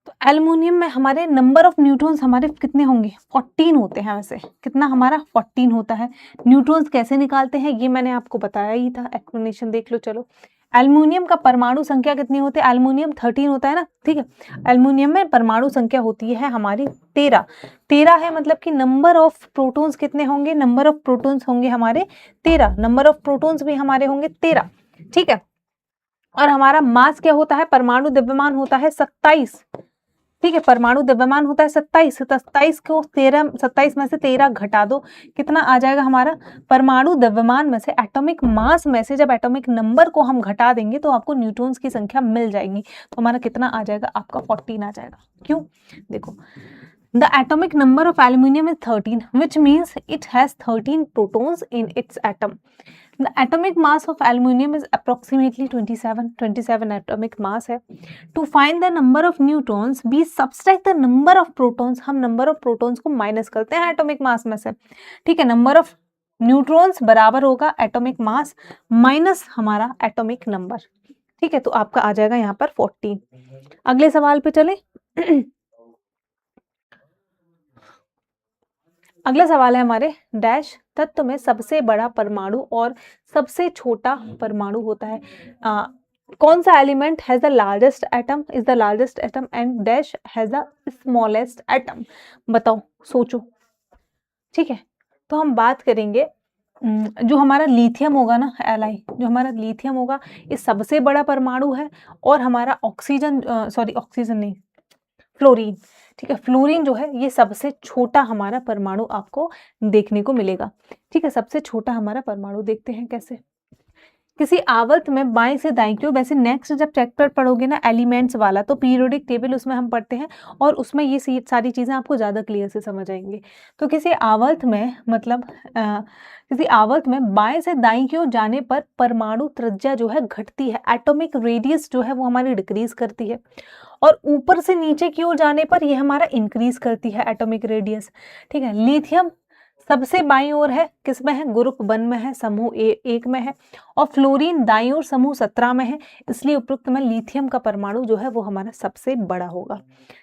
तो एल्युमिनियम में हमारे नंबर ऑफ न्यूट्रॉन्स हमारे कितने होंगे? 14 होते हैं। वैसे कितना हमारा 14 होता है। न्यूट्रॉन्स कैसे निकालते हैं ये मैंने आपको बताया ही था, एक्सप्लेनेशन देख लो। चलो, एल्युमिनियम का परमाणु संख्या कितनी होती है? एल्युमिनियम 13 होता है ना, ठीक है। एल्युमिनियम में परमाणु संख्या होती है हमारी 13। 13 है मतलब कि नंबर ऑफ प्रोटॉन्स कितने होंगे? नंबर ऑफ प्रोटॉन्स होंगे हमारे 13। नंबर ऑफ प्रोटॉन्स भी हमारे होंगे 13, ठीक है। और हमारा मास क्या होता है? परमाणु द्रव्यमान होता है 27, ठीक है। परमाणु द्रव्यमान होता है 27। 27 में से 13 घटा दो, कितना आ जाएगा हमारा? परमाणु द्रव्यमान में से, एटॉमिक मास में से जब एटॉमिक नंबर को हम घटा देंगे तो आपको न्यूट्रॉन्स की संख्या मिल जाएगी। तो हमारा कितना आ जाएगा? आपका 14 आ जाएगा। क्यों? देखो, the atomic number of aluminium is 13 which means it has 13 protons in its atom. The atomic mass of aluminium is approximately 27 atomic mass है। To find the number of neutrons, we subtract the number of protons। हम number of protons को minus करते हैं atomic mass में से, ठीक है। number of neutrons बराबर होगा atomic mass माइनस हमारा atomic number, ठीक है। तो आपका आ जाएगा यहाँ पर 14। अगले सवाल पे चले। अगला सवाल है हमारे, डैश तत्व में सबसे बड़ा परमाणु और सबसे छोटा परमाणु होता है। कौन सा element has the largest atom, is the largest atom and dash has the smallest atom? बताओ, सोचो, ठीक है। तो हम बात करेंगे जो हमारा लिथियम होगा ना, Li, जो हमारा लिथियम होगा ये सबसे बड़ा परमाणु है। और हमारा ऑक्सीजन नहीं, फ्लोरीन, ठीक है। फ्लोरीन जो है ये सबसे छोटा हमारा परमाणु आपको देखने को मिलेगा, ठीक है। सबसे छोटा हमारा परमाणु देखते हैं कैसे। किसी आवर्त में बाएं से दाएं की ओर, वैसे नेक्स्ट जब चैप्टर पढ़ोगे ना एलिमेंट्स वाला तो पीरियोडिक टेबल उसमें हम पढ़ते हैं और उसमें ये सारी चीज़ें आपको ज़्यादा क्लियर से समझ आएंगी। तो किसी आवर्त में मतलब किसी आवर्त में बाएं से दाएं की ओर जाने पर परमाणु त्रिज्या जो है घटती है, एटॉमिक रेडियस जो है वो हमारी डिक्रीज करती है। और ऊपर से नीचे की ओर जाने पर ये हमारा इंक्रीज करती है एटॉमिक रेडियस, ठीक है। लिथियम सबसे बाईं ओर है, किस में है? ग्रुप 1 में है, समूह 1 में है। और फ्लोरीन दाईं ओर समूह 17 में है। इसलिए उपरोक्त में लिथियम का परमाणु जो है वो हमारा सबसे बड़ा होगा,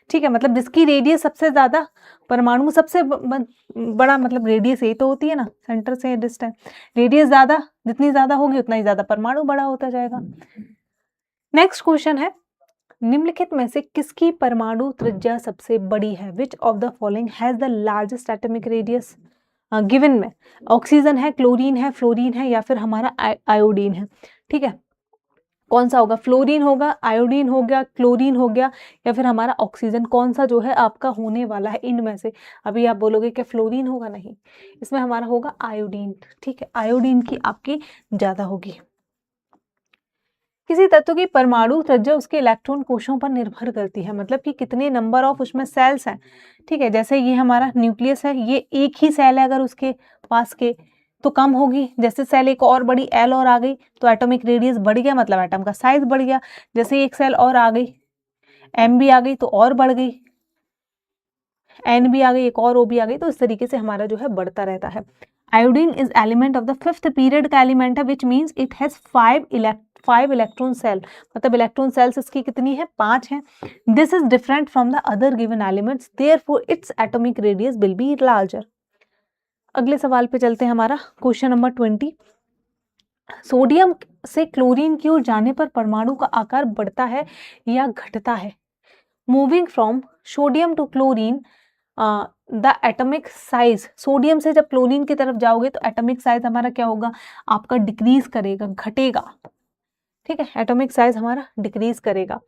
ठीक है। मतलब जिसकी रेडियस सबसे ज्यादा, परमाणु में सबसे बड़ा, मतलब रेडियस यही तो होती है ना, सेंटर से डिस्टेंस। रेडियस ज्यादा, जितनी ज्यादा होगी उतना ही ज्यादा परमाणु बड़ा होता जाएगा। नेक्स्ट क्वेश्चन है, निम्नलिखित में से किसकी परमाणु त्रिज्या सबसे बड़ी है? Which of the following has the largest atomic radius? Given में ऑक्सीजन है, क्लोरीन है, फ्लोरीन है या फिर हमारा आयोडीन है, ठीक है। कौन सा होगा? फ्लोरीन होगा, आयोडीन हो गया, क्लोरीन हो गया या फिर हमारा ऑक्सीजन? कौन सा जो है आपका होने वाला है इनमें से? अभी आप बोलोगे कि फ्लोरीन होगा, नहीं, इसमें हमारा होगा आयोडीन, ठीक है। आयोडीन की आपकी ज्यादा होगी। किसी तत्व की परमाणु त्रिज्या उसके इलेक्ट्रॉन कोशों पर निर्भर करती है, मतलब कि कितने नंबर ऑफ उसमें सेल्स हैं, ठीक है। जैसे ये हमारा न्यूक्लियस है, ये एक ही सेल है, अगर उसके पास के तो कम होगी। जैसे सेल एक और बड़ी एल और आ गई तो एटॉमिक रेडियस बढ़ गया, मतलब एटम का साइज बढ़ गया। जैसे एक सेल और आ गई, एम भी आ गई तो और बढ़ गई, एन भी आ गई, एक और ओ भी आ गई, तो इस तरीके से हमारा जो है बढ़ता रहता है। Iodine is element of the 5th period का एलिमेंट है, which means it has 5 electron shell, मतलब इलेक्ट्रॉन सेल्स इसकी कितनी है? 5 है। This is different from the other given elements, therefore its atomic radius will be larger. अगले सवाल पे चलते हैं, हमारा क्वेश्चन नंबर 20। सोडियम से क्लोरीन की ओर जाने पर परमाणु का आकार बढ़ता है या घटता है? Moving from sodium to chlorine the atomic size, sodium से जब क्लोरीन की तरफ जाओगे तो एटॉमिक साइज हमारा क्या होगा, आपका डिक्रीज करेगा, घटेगा। ठीक है, एटॉमिक साइज हमारा डिक्रीज करेगा,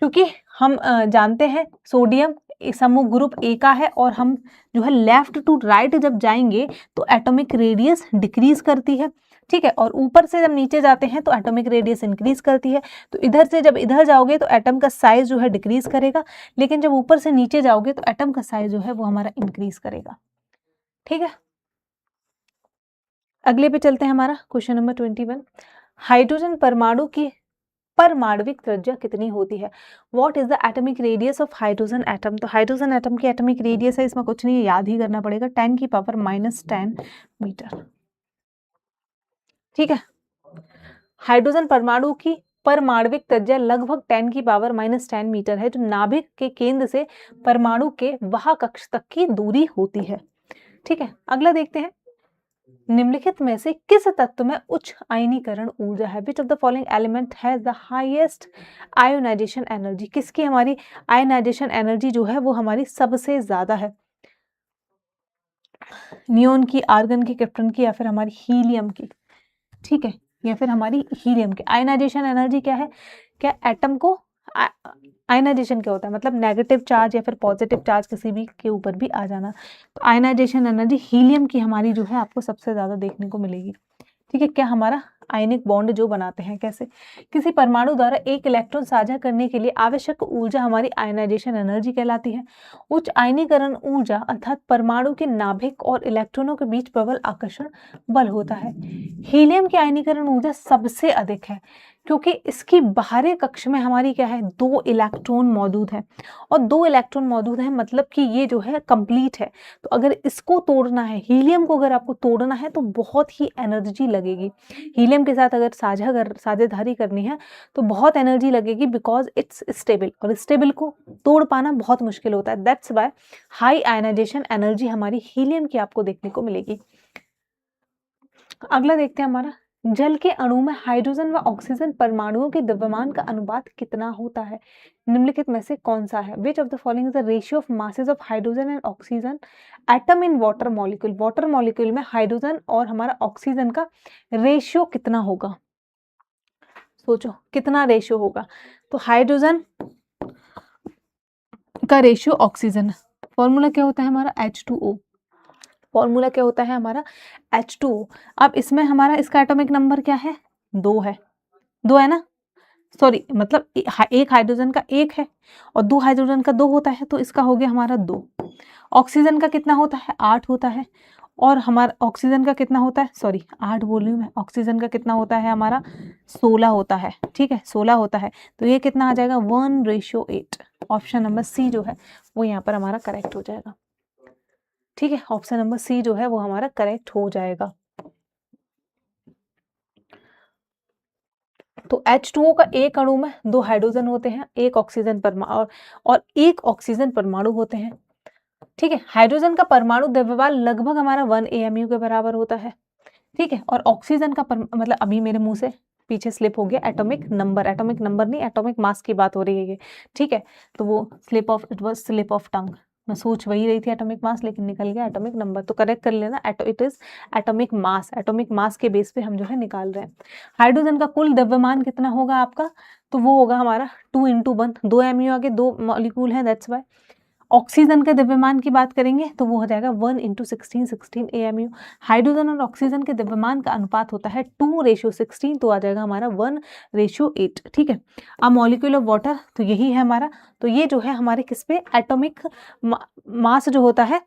क्योंकि हम जानते हैं सोडियम समूह ग्रुप ए का है, और हम जो है लेफ्ट टू राइट जब जाएंगे तो एटॉमिक रेडियस डिक्रीज करती है। ठीक है, और ऊपर से जब नीचे जाते हैं तो एटॉमिक रेडियस इंक्रीज करती है। तो इधर से जब इधर जाओगे तो एटम का साइज जो है डिक्रीज करेगा, लेकिन जब ऊपर से नीचे जाओगे तो एटम का साइज जो है वो हमारा इंक्रीज करेगा। ठीक है, अगले पे चलते हैं, हमारा क्वेश्चन नंबर 21। हाइड्रोजन परमाणु की परमाणविक त्रिज्या कितनी होती है? What is the atomic radius of hydrogen atom? तो हाइड्रोजन एटम की एटॉमिक रेडियस है, इसमें कुछ नहीं याद ही करना पड़ेगा, 10⁻⁻10 मीटर। ठीक है, हाइड्रोजन परमाणु की परमाणविक त्रिज्या लगभग 10⁻⁻10 मीटर है, जो नाभिक के केंद्र से परमाणु के वाह कक्ष तक की दूरी होती है। ठीक है, अगला देखते हैं, निम्नलिखित में से किस तत्व में उच्च आयनीकरण ऊर्जा है? Which of the following element has the highest ionisation energy? किसकी हमारी आयोनाइजेशन एनर्जी जो है वो हमारी सबसे ज्यादा है? नियोन की, आर्गन की, क्रिप्टन की, या फिर हमारी हीलियम की? ठीक है, या फिर हमारी हीलियम की। आयोनाइजेशन एनर्जी क्या है? क्या एटम को आयनाइजेशन क्या होता है, मतलब नेगेटिव चार्ज या फिर पॉजिटिव चार्ज किसी भी के ऊपर भी आ जाना। तो आयनाइजेशन एनर्जी हीलियम की हमारी जो है आपको सबसे ज्यादा देखने को मिलेगी। ठीक है, क्या हमारा आयनिक बॉन्ड जो बनाते हैं कैसे? किसी परमाणु द्वारा एक इलेक्ट्रॉन साझा करने के लिए आवश्यक ऊर्जा हमारी आयनाइजेशन एनर्जी कहलाती है। उच्च आयनीकरण ऊर्जा अर्थात परमाणु के नाभिक और इलेक्ट्रॉनों के बीच प्रबल आकर्षण बल होता है। हीलियम की आयनीकरण ऊर्जा सबसे अधिक है, क्योंकि इसकी बाहरी कक्ष में हमारी क्या है, 2 इलेक्ट्रॉन मौजूद हैं, और 2 इलेक्ट्रॉन मौजूद हैं मतलब कि ये जो है कंप्लीट है। तो अगर इसको तोड़ना है, हीलियम को अगर आपको तोड़ना है तो बहुत ही एनर्जी लगेगी। हीलियम के साथ अगर साझेदारी करनी है तो बहुत एनर्जी लगेगी, बिकॉज इट्स स्टेबल, और स्टेबल को तोड़ पाना बहुत मुश्किल होता है। That's why high ionisation energy हमारी हीलियम की आपको देखने को मिलेगी। अगला देखते हैं, हमारा जल के अणु में हाइड्रोजन व ऑक्सीजन परमाणुओं के द्रव्यमान का अनुपात कितना होता है? निम्नलिखित में से कौन सा है? Which of the following is the ratio of masses of hydrogen and oxygen atom in water molecule? Water molecule में हाइड्रोजन और हमारा ऑक्सीजन का रेशियो कितना होगा? सोचो कितना रेशियो होगा। तो हाइड्रोजन का रेशियो ऑक्सीजन, फॉर्मूला क्या होता है हमारा, H2O। फॉर्मूला क्या होता है हमारा, H2O। अब इसमें हमारा इसका एटॉमिक नंबर क्या है, 2 है, 2 है ना, सॉरी मतलब एक हाइड्रोजन का 1 है और 2 हाइड्रोजन का 2 होता है, तो इसका हो गया हमारा 2। ऑक्सीजन का कितना होता है, 8 होता है, और हमारा ऑक्सीजन का कितना होता है, सॉरी 8 बोल रही हूँ मैं, ऑक्सीजन का कितना होता है हमारा, 16 होता है। ठीक है, 16 होता है, तो ये कितना आ जाएगा, 1:8। ऑप्शन नंबर सी जो है वो यहाँ पर हमारा करेक्ट हो जाएगा। ठीक है, ऑप्शन नंबर सी जो है वो हमारा करेक्ट हो जाएगा। तो H2O का एक अणु में 2 हाइड्रोजन होते हैं, एक ऑक्सीजन परमाणु और एक ऑक्सीजन परमाणु होते हैं। ठीक है, हाइड्रोजन का परमाणु द्रव्यमान लगभग हमारा 1 AMU के बराबर होता है। ठीक है, और ऑक्सीजन का मतलब अभी मेरे मुंह से पीछे स्लिप हो गया, एटॉमिक नंबर नहीं, एटॉमिक मास की बात हो रही है ये। ठीक है, तो वो it was slip of tongue, मैं सोच वही रही थी एटॉमिक मास, लेकिन निकल गया एटॉमिक नंबर। तो करेक्ट कर लेना, इट इज एटॉमिक मास के बेस पे हम जो है निकाल रहे हैं। हाइड्रोजन का कुल द्रव्यमान कितना होगा आपका, तो वो होगा हमारा 2 × 1, 2 MU आगे 2 मॉलिक्यूल है, दैट्स वाई। ऑक्सीजन के द्रव्यमान की बात करेंगे तो वो हो जाएगा 1 × 16 AMU। हाइड्रोजन और ऑक्सीजन के द्रव्यमान का अनुपात होता है 2:16, तो आ जाएगा हमारा 1:8। ठीक है, अब मॉलिक्यूल ऑफ वाटर तो यही है हमारा, तो ये जो है हमारे किस पे, एटॉमिक मास जो होता है,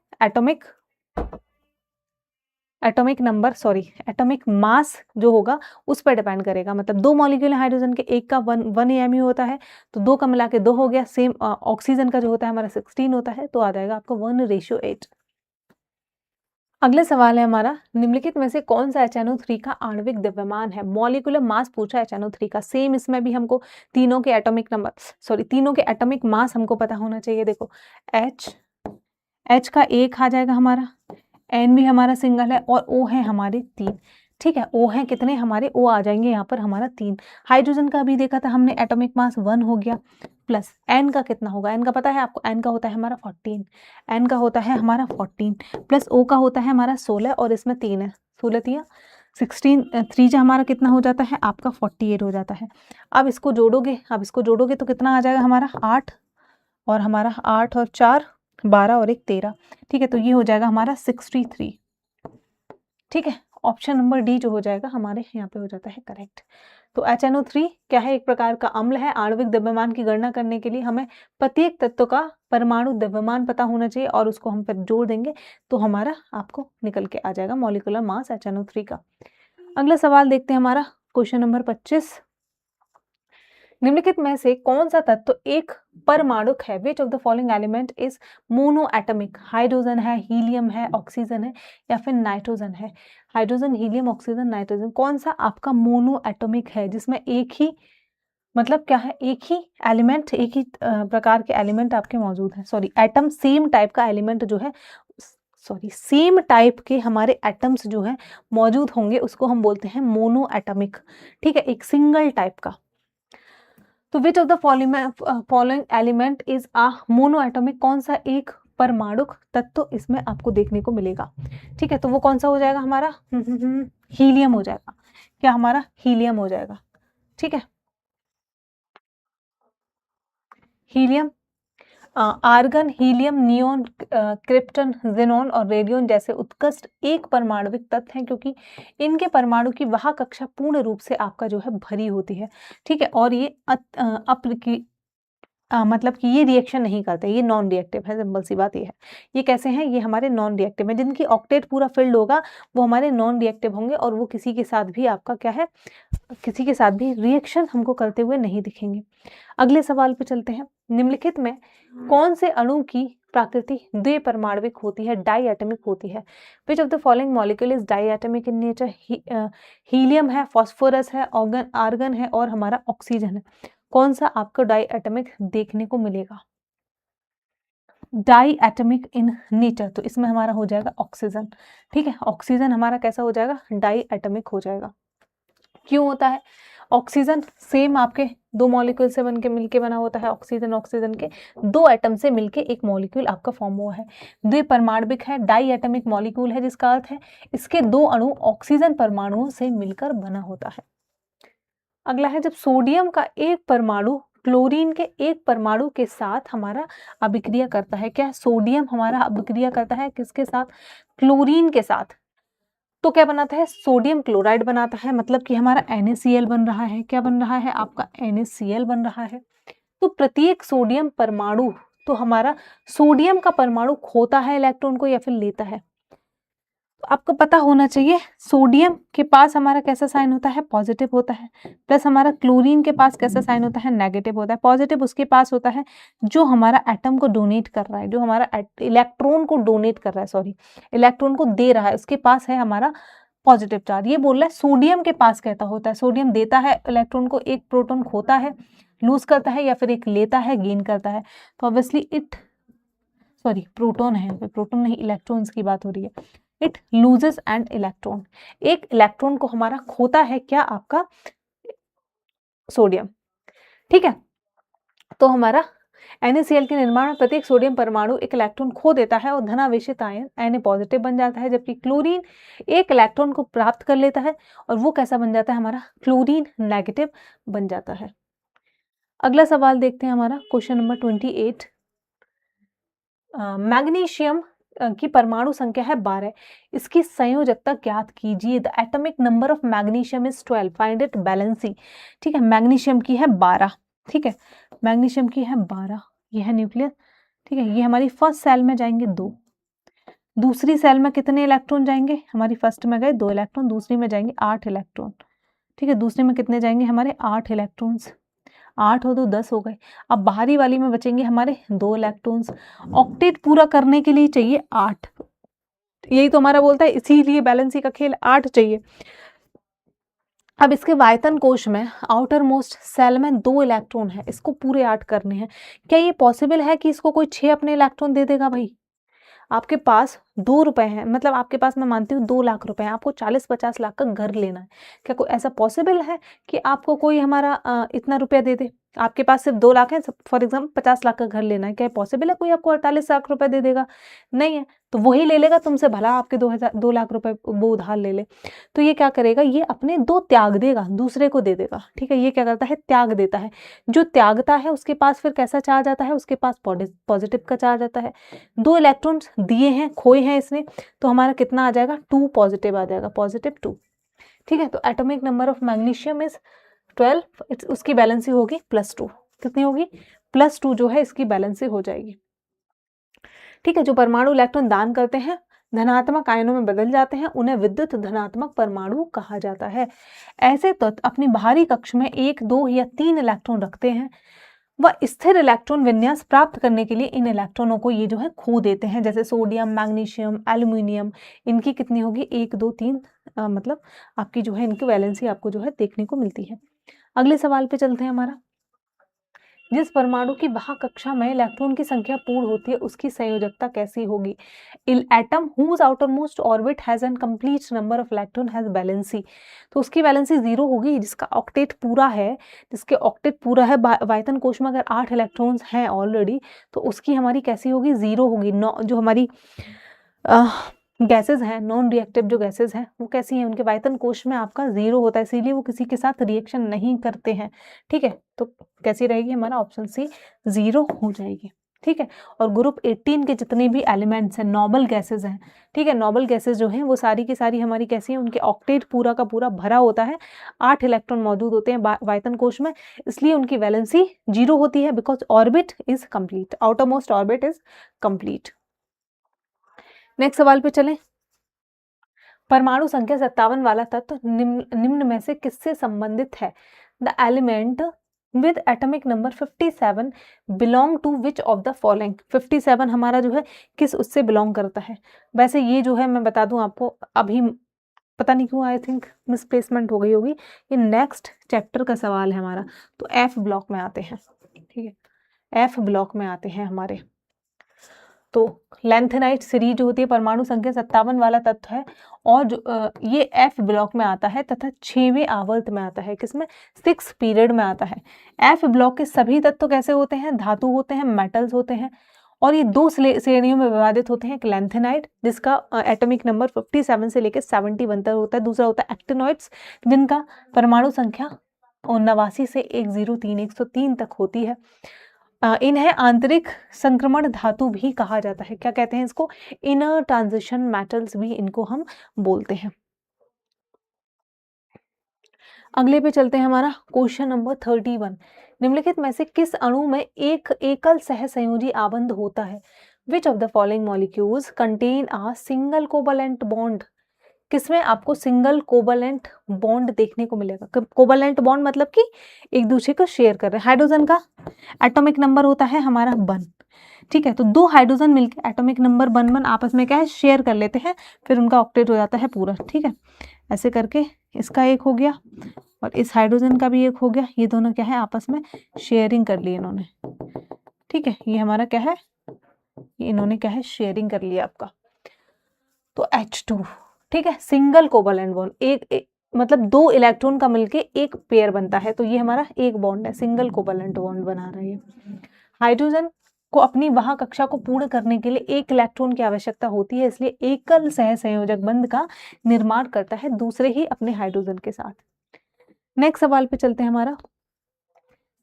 atomic number sorry atomic mass जो होगा उस पर डिपेंड करेगा। मतलब 2 मॉलिक्यूल है हाइड्रोजन के, एक का 1 AMU होता है, तो 2 का मिला के 2 हो गया। सेम ऑक्सीजन का जो होता है हमारा 16 होता है, तो आ जाएगा आपको 1:8। अगले सवाल है हमारा, निम्नलिखित में से कौन सा HNO3 का आणविक द्रव्यमान है? मॉलिक्यूलर मास पूछा HNO3 का। सेम इसमें भी हमको तीनों के एटॉमिक मास हमको पता होना चाहिए। देखो H का 1 आ जाएगा हमारा, N भी हमारा सिंगल है और O है हमारे 3। ठीक है, O है कितने हमारे, O आ जाएंगे यहाँ पर हमारा 3। हाइड्रोजन का भी देखा था हमने, एटॉमिक मास 1 हो गया, प्लस N का कितना होगा, N का पता है आपको, N का होता है हमारा 14, N का होता है हमारा 14, प्लस O का होता है हमारा 16 और इसमें 3 है, 16 3 16, 3 जो हमारा कितना हो जाता है आपका 48 हो जाता है। अब इसको जोड़ोगे तो कितना आ जाएगा हमारा 8, और हमारा 8 और 4 12 और 1 13। ठीक है, तो ये हो जाएगा हमारा 63। ठीक है, ऑप्शन नंबर डी जो हो जाएगा हमारे यहाँ पे हो जाता है करेक्ट। तो HNO3 क्या है, एक प्रकार का अम्ल है। आणविक द्रव्यमान की गणना करने के लिए हमें प्रत्येक तत्व का परमाणु द्रव्यमान पता होना चाहिए और उसको हम फिर जोड़ देंगे तो हमारा आपको निकल के आ जाएगा मॉलिक्यूलर मास HNO3 का। अगला सवाल देखते हैं हमारा क्वेश्चन नंबर 25। निम्नलिखित में से कौन सा तत्व एक परमाणुक है? Which of the following element is mono atomic? Hydrogen है, हीलियम है, ऑक्सीजन है या फिर नाइट्रोजन है? हाइड्रोजन, हीलियम, ऑक्सीजन, नाइट्रोजन, कौन सा आपका मोनो एटमिक है जिसमें एक ही मतलब क्या है, एक ही एलिमेंट, एक ही प्रकार के एलिमेंट आपके मौजूद हैं, सॉरी एटम सेम टाइप का एलिमेंट जो है, सॉरी सेम टाइप के हमारे एटम्स जो है मौजूद होंगे उसको हम बोलते हैं मोनो एटमिक। ठीक है, एक सिंगल टाइप का। तो विच of the following element is a mono atomic? कौन सा एक परमाणुक तत्व इसमें आपको देखने को मिलेगा? ठीक है, तो वो कौन सा हो जाएगा हमारा, हीलियम हो जाएगा। क्या हमारा हीलियम हो जाएगा? ठीक है, helium, argon, helium, neon, krypton, xenon और रेडियन जैसे उत्कृष्ट एक परमाणुविक तत्व हैं क्योंकि इनके परमाणु की वह कक्षा पूर्ण रूप से आपका जो है भरी होती है। ठीक है, और ये मतलब कि ये रिएक्शन नहीं करते, ये नॉन रिएक्टिव है, सिंपल सी बात ये है। ये कैसे हैं, ये हमारे नॉन रिएक्टिव हैं, जिनकी ऑक्टेट पूरा फिल्ड होगा वो हमारे नॉन रिएक्टिव होंगे और वो किसी के साथ भी आपका क्या है, किसी के साथ भी रिएक्शन हमको करते हुए नहीं दिखेंगे। अगले सवाल पे चलते हैं। निम्नलिखित में कौन से अणु की प्रकृति द्विपरमाणुविक होती है, डाई एटमिक होती है? Which of the following molecule is diatomic in nature? Helium है, फास्फोरस है, आर्गन है और हमारा ऑक्सीजन है। कौन सा आपको डाई एटमिक देखने को मिलेगा? डाई एटमिक इन नेचर, तो इसमें हमारा हो जाएगा ऑक्सीजन। ठीक है, ऑक्सीजन हमारा कैसा हो जाएगा, डाई एटमिक हो जाएगा। क्यों होता है? ऑक्सीजन सेम आपके दो मॉलिक्यूल से बनके मिलके बना होता है, ऑक्सीजन के दो एटम से मिलके एक मॉलिक्यूल आपका फॉर्म हुआ है। द्विपरमाणुविक है, डाई एटमिक मॉलिक्यूल है, जिसका अर्थ है इसके दो अणु ऑक्सीजन परमाणुओं से मिलकर बना होता है। अगला है, जब सोडियम का एक परमाणु क्लोरीन के एक परमाणु के साथ हमारा अभिक्रिया करता है, क्या सोडियम हमारा अभिक्रिया करता है किसके साथ, क्लोरीन के साथ, तो क्या बनाता है, सोडियम क्लोराइड बनाता है, मतलब कि हमारा NaCl बन रहा है। क्या बन रहा है आपका, NaCl बन रहा है। तो प्रत्येक सोडियम परमाणु, तो हमारा सोडियम का परमाणु खोता है इलेक्ट्रॉन को या फिर लेता है? तो आपको पता होना चाहिए सोडियम के पास हमारा कैसा साइन होता है, पॉजिटिव होता है, प्लस हमारा क्लोरीन के पास कैसा साइन होता है, नेगेटिव होता है। पॉजिटिव उसके पास होता है जो हमारा एटम को डोनेट कर रहा है, जो हमारा इलेक्ट्रॉन को डोनेट कर रहा है, सॉरी इलेक्ट्रॉन को दे रहा है, उसके पास है हमारा पॉजिटिव चार्ज। ये बोल रहा है सोडियम के पास कहता होता है, सोडियम देता है इलेक्ट्रॉन को, एक प्रोटॉन खोता है, लूज करता है, या फिर एक लेता है, गेन करता है। तो ऑब्वियसली प्रोटॉन है, प्रोटॉन नहीं, इलेक्ट्रॉन्स की बात हो रही है। इट लूजेस एंड इलेक्ट्रॉन, एक इलेक्ट्रॉन को हमारा खोता है क्या, आपका सोडियम। ठीक है, तो हमारा NaCl के निर्माण में प्रत्येक सोडियम परमाणु एक इलेक्ट्रॉन खो देता है और धनावेशित आयन Na पॉजिटिव बन जाता है, जबकि क्लोरीन एक इलेक्ट्रॉन को प्राप्त कर लेता है और वो कैसा बन जाता है, हमारा क्लोरीन नेगेटिव बन जाता है। अगला सवाल देखते हैं हमारा क्वेश्चन नंबर 28। मैग्नीशियम की परमाणु संख्या है 12, इसकी संयोजकता ज्ञात कीजिए। The atomic number of magnesium is 12, find it valency. ठीक है, मैग्नीशियम की है 12। ठीक है, मैग्नीशियम की है 12, ये है न्यूक्लियस। ठीक है, ये हमारी फर्स्ट सेल में जाएंगे 2, दूसरी सेल में कितने इलेक्ट्रॉन जाएंगे, हमारी फर्स्ट में गए 2 इलेक्ट्रॉन, दूसरी में जाएंगे 8 इलेक्ट्रॉन। ठीक है, दूसरे में कितने जाएंगे हमारे 8 इलेक्ट्रॉन्स, 8 और 2 10 हो गए। अब बाहरी वाली में बचेंगे हमारे 2 इलेक्ट्रॉन्स। ऑक्टेट पूरा करने के लिए चाहिए 8, यही तो हमारा बोलता है, इसीलिए बैलेंसी का खेल 8 चाहिए। अब इसके वायतन कोश में आउटर मोस्ट सेल में 2 इलेक्ट्रॉन है, इसको पूरे 8 करने हैं। क्या ये पॉसिबल है कि इसको कोई 6 अपने इलेक्ट्रॉन दे देगा भाई? आपके पास 2 रुपए हैं, मतलब आपके पास मैं मानती हूँ 2 लाख रुपए हैं, आपको 40-50 लाख का घर लेना है। क्या कोई ऐसा पॉसिबल है कि आपको कोई हमारा इतना रुपया दे दे? आपके पास सिर्फ 2 लाख है, फॉर एग्जाम्पल 50 लाख का घर लेना है, क्या पॉसिबल है कोई आपको 48 लाख रुपए दे देगा? नहीं है। तो वही ले लेगा तुमसे, भला आपके 2 लाख रुपए वो उधार ले ले। तो ये क्या करेगा, ये अपने 2 त्याग देगा, दूसरे को दे देगा। ठीक है, ये क्या करता है, त्याग देता है। जो त्यागता है उसके पास फिर कैसा चार्ज आता है, उसके पास पॉजिटिव का चार्ज आता है। 2 इलेक्ट्रॉन्स दिए हैं, खोए हैं इसने, तो हमारा कितना आ जाएगा, 2 पॉजिटिव आ जाएगा, +2। ठीक है, तो atomic number of magnesium is 12, उसकी बैलेंसी होगी +2। कितनी होगी, +2 जो है इसकी बैलेंसी हो जाएगी। ठीक है, जो परमाणु इलेक्ट्रॉन दान करते हैं, धनात्मक आयनों में बदल जाते हैं, उन्हें विद्युत धनात्मक परमाणु कहा जाता है। ऐसे तत्व अपनी बाहरी कक्ष में 1, 2 या 3 इलेक्ट्रॉन रखते हैं। वह स्थिर इलेक्ट्रॉन विन्यास प्राप्त करने के लिए इन इलेक्ट्रॉनों को ये जो है खो देते हैं, जैसे सोडियम, मैग्नीशियम, एल्यूमिनियम। इनकी कितनी होगी, 1, 2, 3, मतलब आपकी जो है इनकी वैलेंसी आपको जो है देखने को मिलती है। अगले सवाल पे चलते हैं हमारा। जिस परमाणु की वह कक्षा में इलेक्ट्रॉन की संख्या पूर्ण होती है उसकी संयोजकता कैसी होगी? Atom whose outermost orbit has an complete number of electron has valency. तो उसकी बैलेंसी 0 होगी। जिसका ऑक्टेट पूरा है, जिसके ऑक्टेट पूरा है, वायतन कोश में अगर 8 इलेक्ट्रॉन्स हैं ऑलरेडी, तो उसकी हमारी कैसी होगी, 0 होगी। जो हमारी गैसेज हैं, नॉन रिएक्टिव जो गैसेज हैं, वो कैसी हैं, उनके वायतन कोश में आपका 0 होता है, इसीलिए वो किसी के साथ रिएक्शन नहीं करते हैं। ठीक है, तो कैसी रहेगी, हमारा ऑप्शन सी 0 हो जाएगी। ठीक है, और ग्रुप 18 के जितने भी एलिमेंट्स हैं, नोबल गैसेज हैं। ठीक है, नोबल गैसेज जो हैं वो सारी की सारी हमारी कैसी हैं, उनके ऑक्टेट पूरा का पूरा भरा होता है, 8 इलेक्ट्रॉन मौजूद होते हैं वायतन कोश में, इसलिए उनकी वैलेंसी 0 होती है, because orbit is complete, outermost orbit is complete. Next सवाल पे चलें। परमाणु संख्या 57 वाला तत्व निम्न में से किससे संबंधित है? The element with atomic number 57 belong to which of the following. 57 हमारा जो है किस उससे बिलोंग करता है? वैसे ये जो है मैं बता दूं आपको, अभी पता नहीं क्यों आई थिंक मिसप्लेसमेंट हो गई होगी, ये नेक्स्ट चैप्टर का सवाल है हमारा, तो एफ ब्लॉक में आते हैं। ठीक है, एफ ब्लॉक में आते हैं हमारे। तो लैंथेनाइट सीरीज जो होती है परमाणु संख्या 57 वाला तत्व है, और जो ये एफ ब्लॉक में आता है तथा 6वें आवर्त में आता है। किसमें? 6 पीरियड में आता है। एफ ब्लॉक के सभी तत्व कैसे होते हैं? धातु होते हैं, मेटल्स होते हैं, और ये 2 श्रेणियों में विभाजित होते हैं। एक लैंथेनाइट जिसका एटॉमिक नंबर 57 से लेकर 71 तक होता है, दूसरा होता है एक्टिनॉइड्स जिनका परमाणु संख्या 89 से 103 तक होती है। इन्हें आंतरिक संक्रमण धातु भी कहा जाता है। क्या कहते हैं इसको? इनर ट्रांजिशन मेटल्स भी इनको हम बोलते हैं। अगले पे चलते हैं, हमारा क्वेश्चन नंबर 31। निम्नलिखित में से किस अणु में एक एकल सहसंयोजी आबंध होता है? Which of the following molecules contain a single covalent bond? किसमें आपको सिंगल कोवलेंट बॉन्ड देखने को मिलेगा? कोवलेंट बॉन्ड मतलब कि एक दूसरे को शेयर कर रहे हैं। हाइड्रोजन का एटॉमिक नंबर होता है हमारा 1। ठीक है, तो 2 हाइड्रोजन मिलकर एटॉमिक नंबर 1 आपस में क्या है, शेयर कर लेते हैं, फिर उनका ऑक्टेट हो जाता है पूरा। ठीक है, ऐसे करके इसका एक हो गया और इस हाइड्रोजन का भी एक हो गया, ये दोनों क्या है आपस में शेयरिंग कर ली इन्होंने। ठीक है, ये हमारा क्या है, ये इन्होंने क्या है, शेयरिंग कर लिया आपका। तो H2, ठीक है, सिंगल कोवलेंट बॉन्ड, एक मतलब 2 इलेक्ट्रॉन का मिलके एक पेयर बनता है, तो ये हमारा एक बॉन्ड है, सिंगल कोवलेंट बॉन्ड बना रहा है। हाइड्रोजन को अपनी वह कक्षा को पूर्ण करने के लिए 1 इलेक्ट्रॉन की आवश्यकता होती है, इसलिए एकल सहसंयोजक बंध का निर्माण करता है दूसरे ही अपने हाइड्रोजन के साथ। नेक्स्ट सवाल पे चलते हैं हमारा।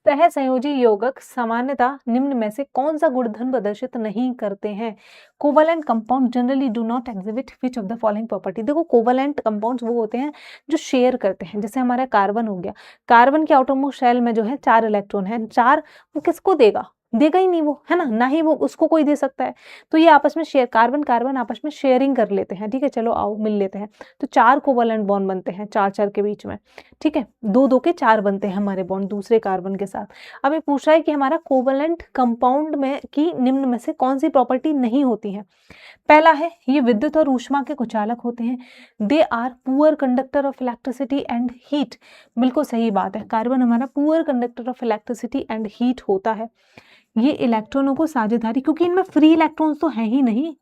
सहसंयोजी यौगिक सामान्यतः निम्न में से कौन सा गुणधर्म प्रदर्शित नहीं करते हैं? Covalent compound generally do not exhibit which of the following property. देखो, कोवलेंट कंपाउंड्स वो होते हैं जो शेयर करते हैं, जैसे हमारा कार्बन हो गया, कार्बन के आउटरमोस्ट शेल में जो है 4 इलेक्ट्रॉन है, 4 वो किसको देगा? देगा ही नहीं वो, है ना ही वो उसको कोई दे सकता है। तो ये आपस में शेयर, कार्बन कार्बन आपस में शेयरिंग कर लेते हैं। ठीक है, चलो आओ मिल लेते हैं, तो 4 कोवलेंट बॉन्ड बनते हैं 4 के बीच में। ठीक है, 2 के 4 बनते हैं हमारे बॉन्ड दूसरे कार्बन के साथ। अब ये पूछ रहा है कि हमारा कोवलेंट कंपाउंड में की निम्न में से कौन सी प्रॉपर्टी नहीं होती है? पहला है, ये विद्युत और ऊष्मा के कुचालक होते हैं। They are poor conductor of electricity and heat. बिल्कुल सही बात है, कार्बन हमारा poor conductor of electricity and heat होता है। ये इलेक्ट्रॉनों को साझेदारी, क्योंकि इनमें फ्री इलेक्ट्रॉन्स तो हैं ही नहीं,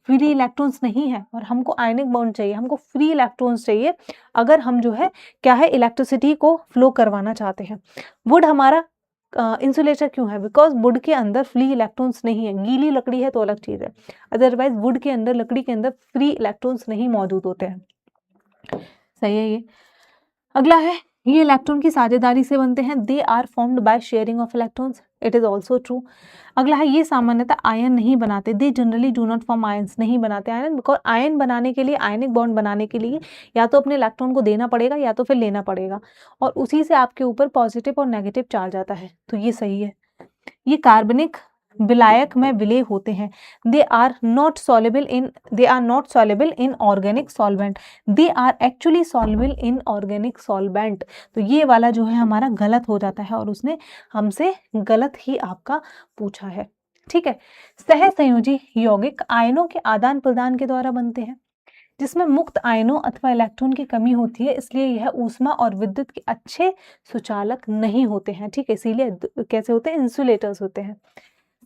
फ्री इलेक्ट्रॉन्स नहीं है और हमको आयनिक बॉन्ड चाहिए, हमको फ्री इलेक्ट्रॉन्स चाहिए अगर हम जो है क्या है इलेक्ट्रिसिटी को फ्लो करवाना चाहते हैं। वुड हमारा इंसुलेटर क्यों है? बिकॉज वुड के अंदर फ्री इलेक्ट्रॉन्स नहीं है, गीली लकड़ी है तो अलग चीज़ है, अदरवाइज वुड के अंदर, लकड़ी के अंदर फ्री इलेक्ट्रॉन्स नहीं मौजूद होते हैं। सही है ये। अगला है, ये इलेक्ट्रॉन की साझेदारी से बनते हैं, they are formed by sharing of electrons, it is also true. अगला है, ये सामान्यतः आयन नहीं बनाते, they generally do not form ions, नहीं बनाते आयन, बिकॉज आयन बनाने के लिए, आयनिक बॉन्ड बनाने के लिए या तो अपने इलेक्ट्रॉन को देना पड़ेगा या तो फिर लेना पड़ेगा, और उसी से आपके ऊपर पॉजिटिव और नेगेटिव चार्ज आता है, तो ये सही है। ये कार्बनिक विलायक में विलय होते हैं, they are not soluble in organic solvent, they are actually soluble in organic solvent. तो ये वाला जो है हमारा गलत हो जाता है और उसने हमसे गलत ही आपका पूछा है। ठीक है। सहसंयोजी यौगिक आयनों के आदान प्रदान के द्वारा बनते हैं, जिसमें मुक्त आयनों अथवा इलेक्ट्रॉन की कमी होती है, इसलिए यह ऊष्मा और विद्युत के अच्छे सुचालक नहीं होते हैं। ठीक है, इसीलिए कैसे होते हैं? इंसुलेटर्स होते हैं।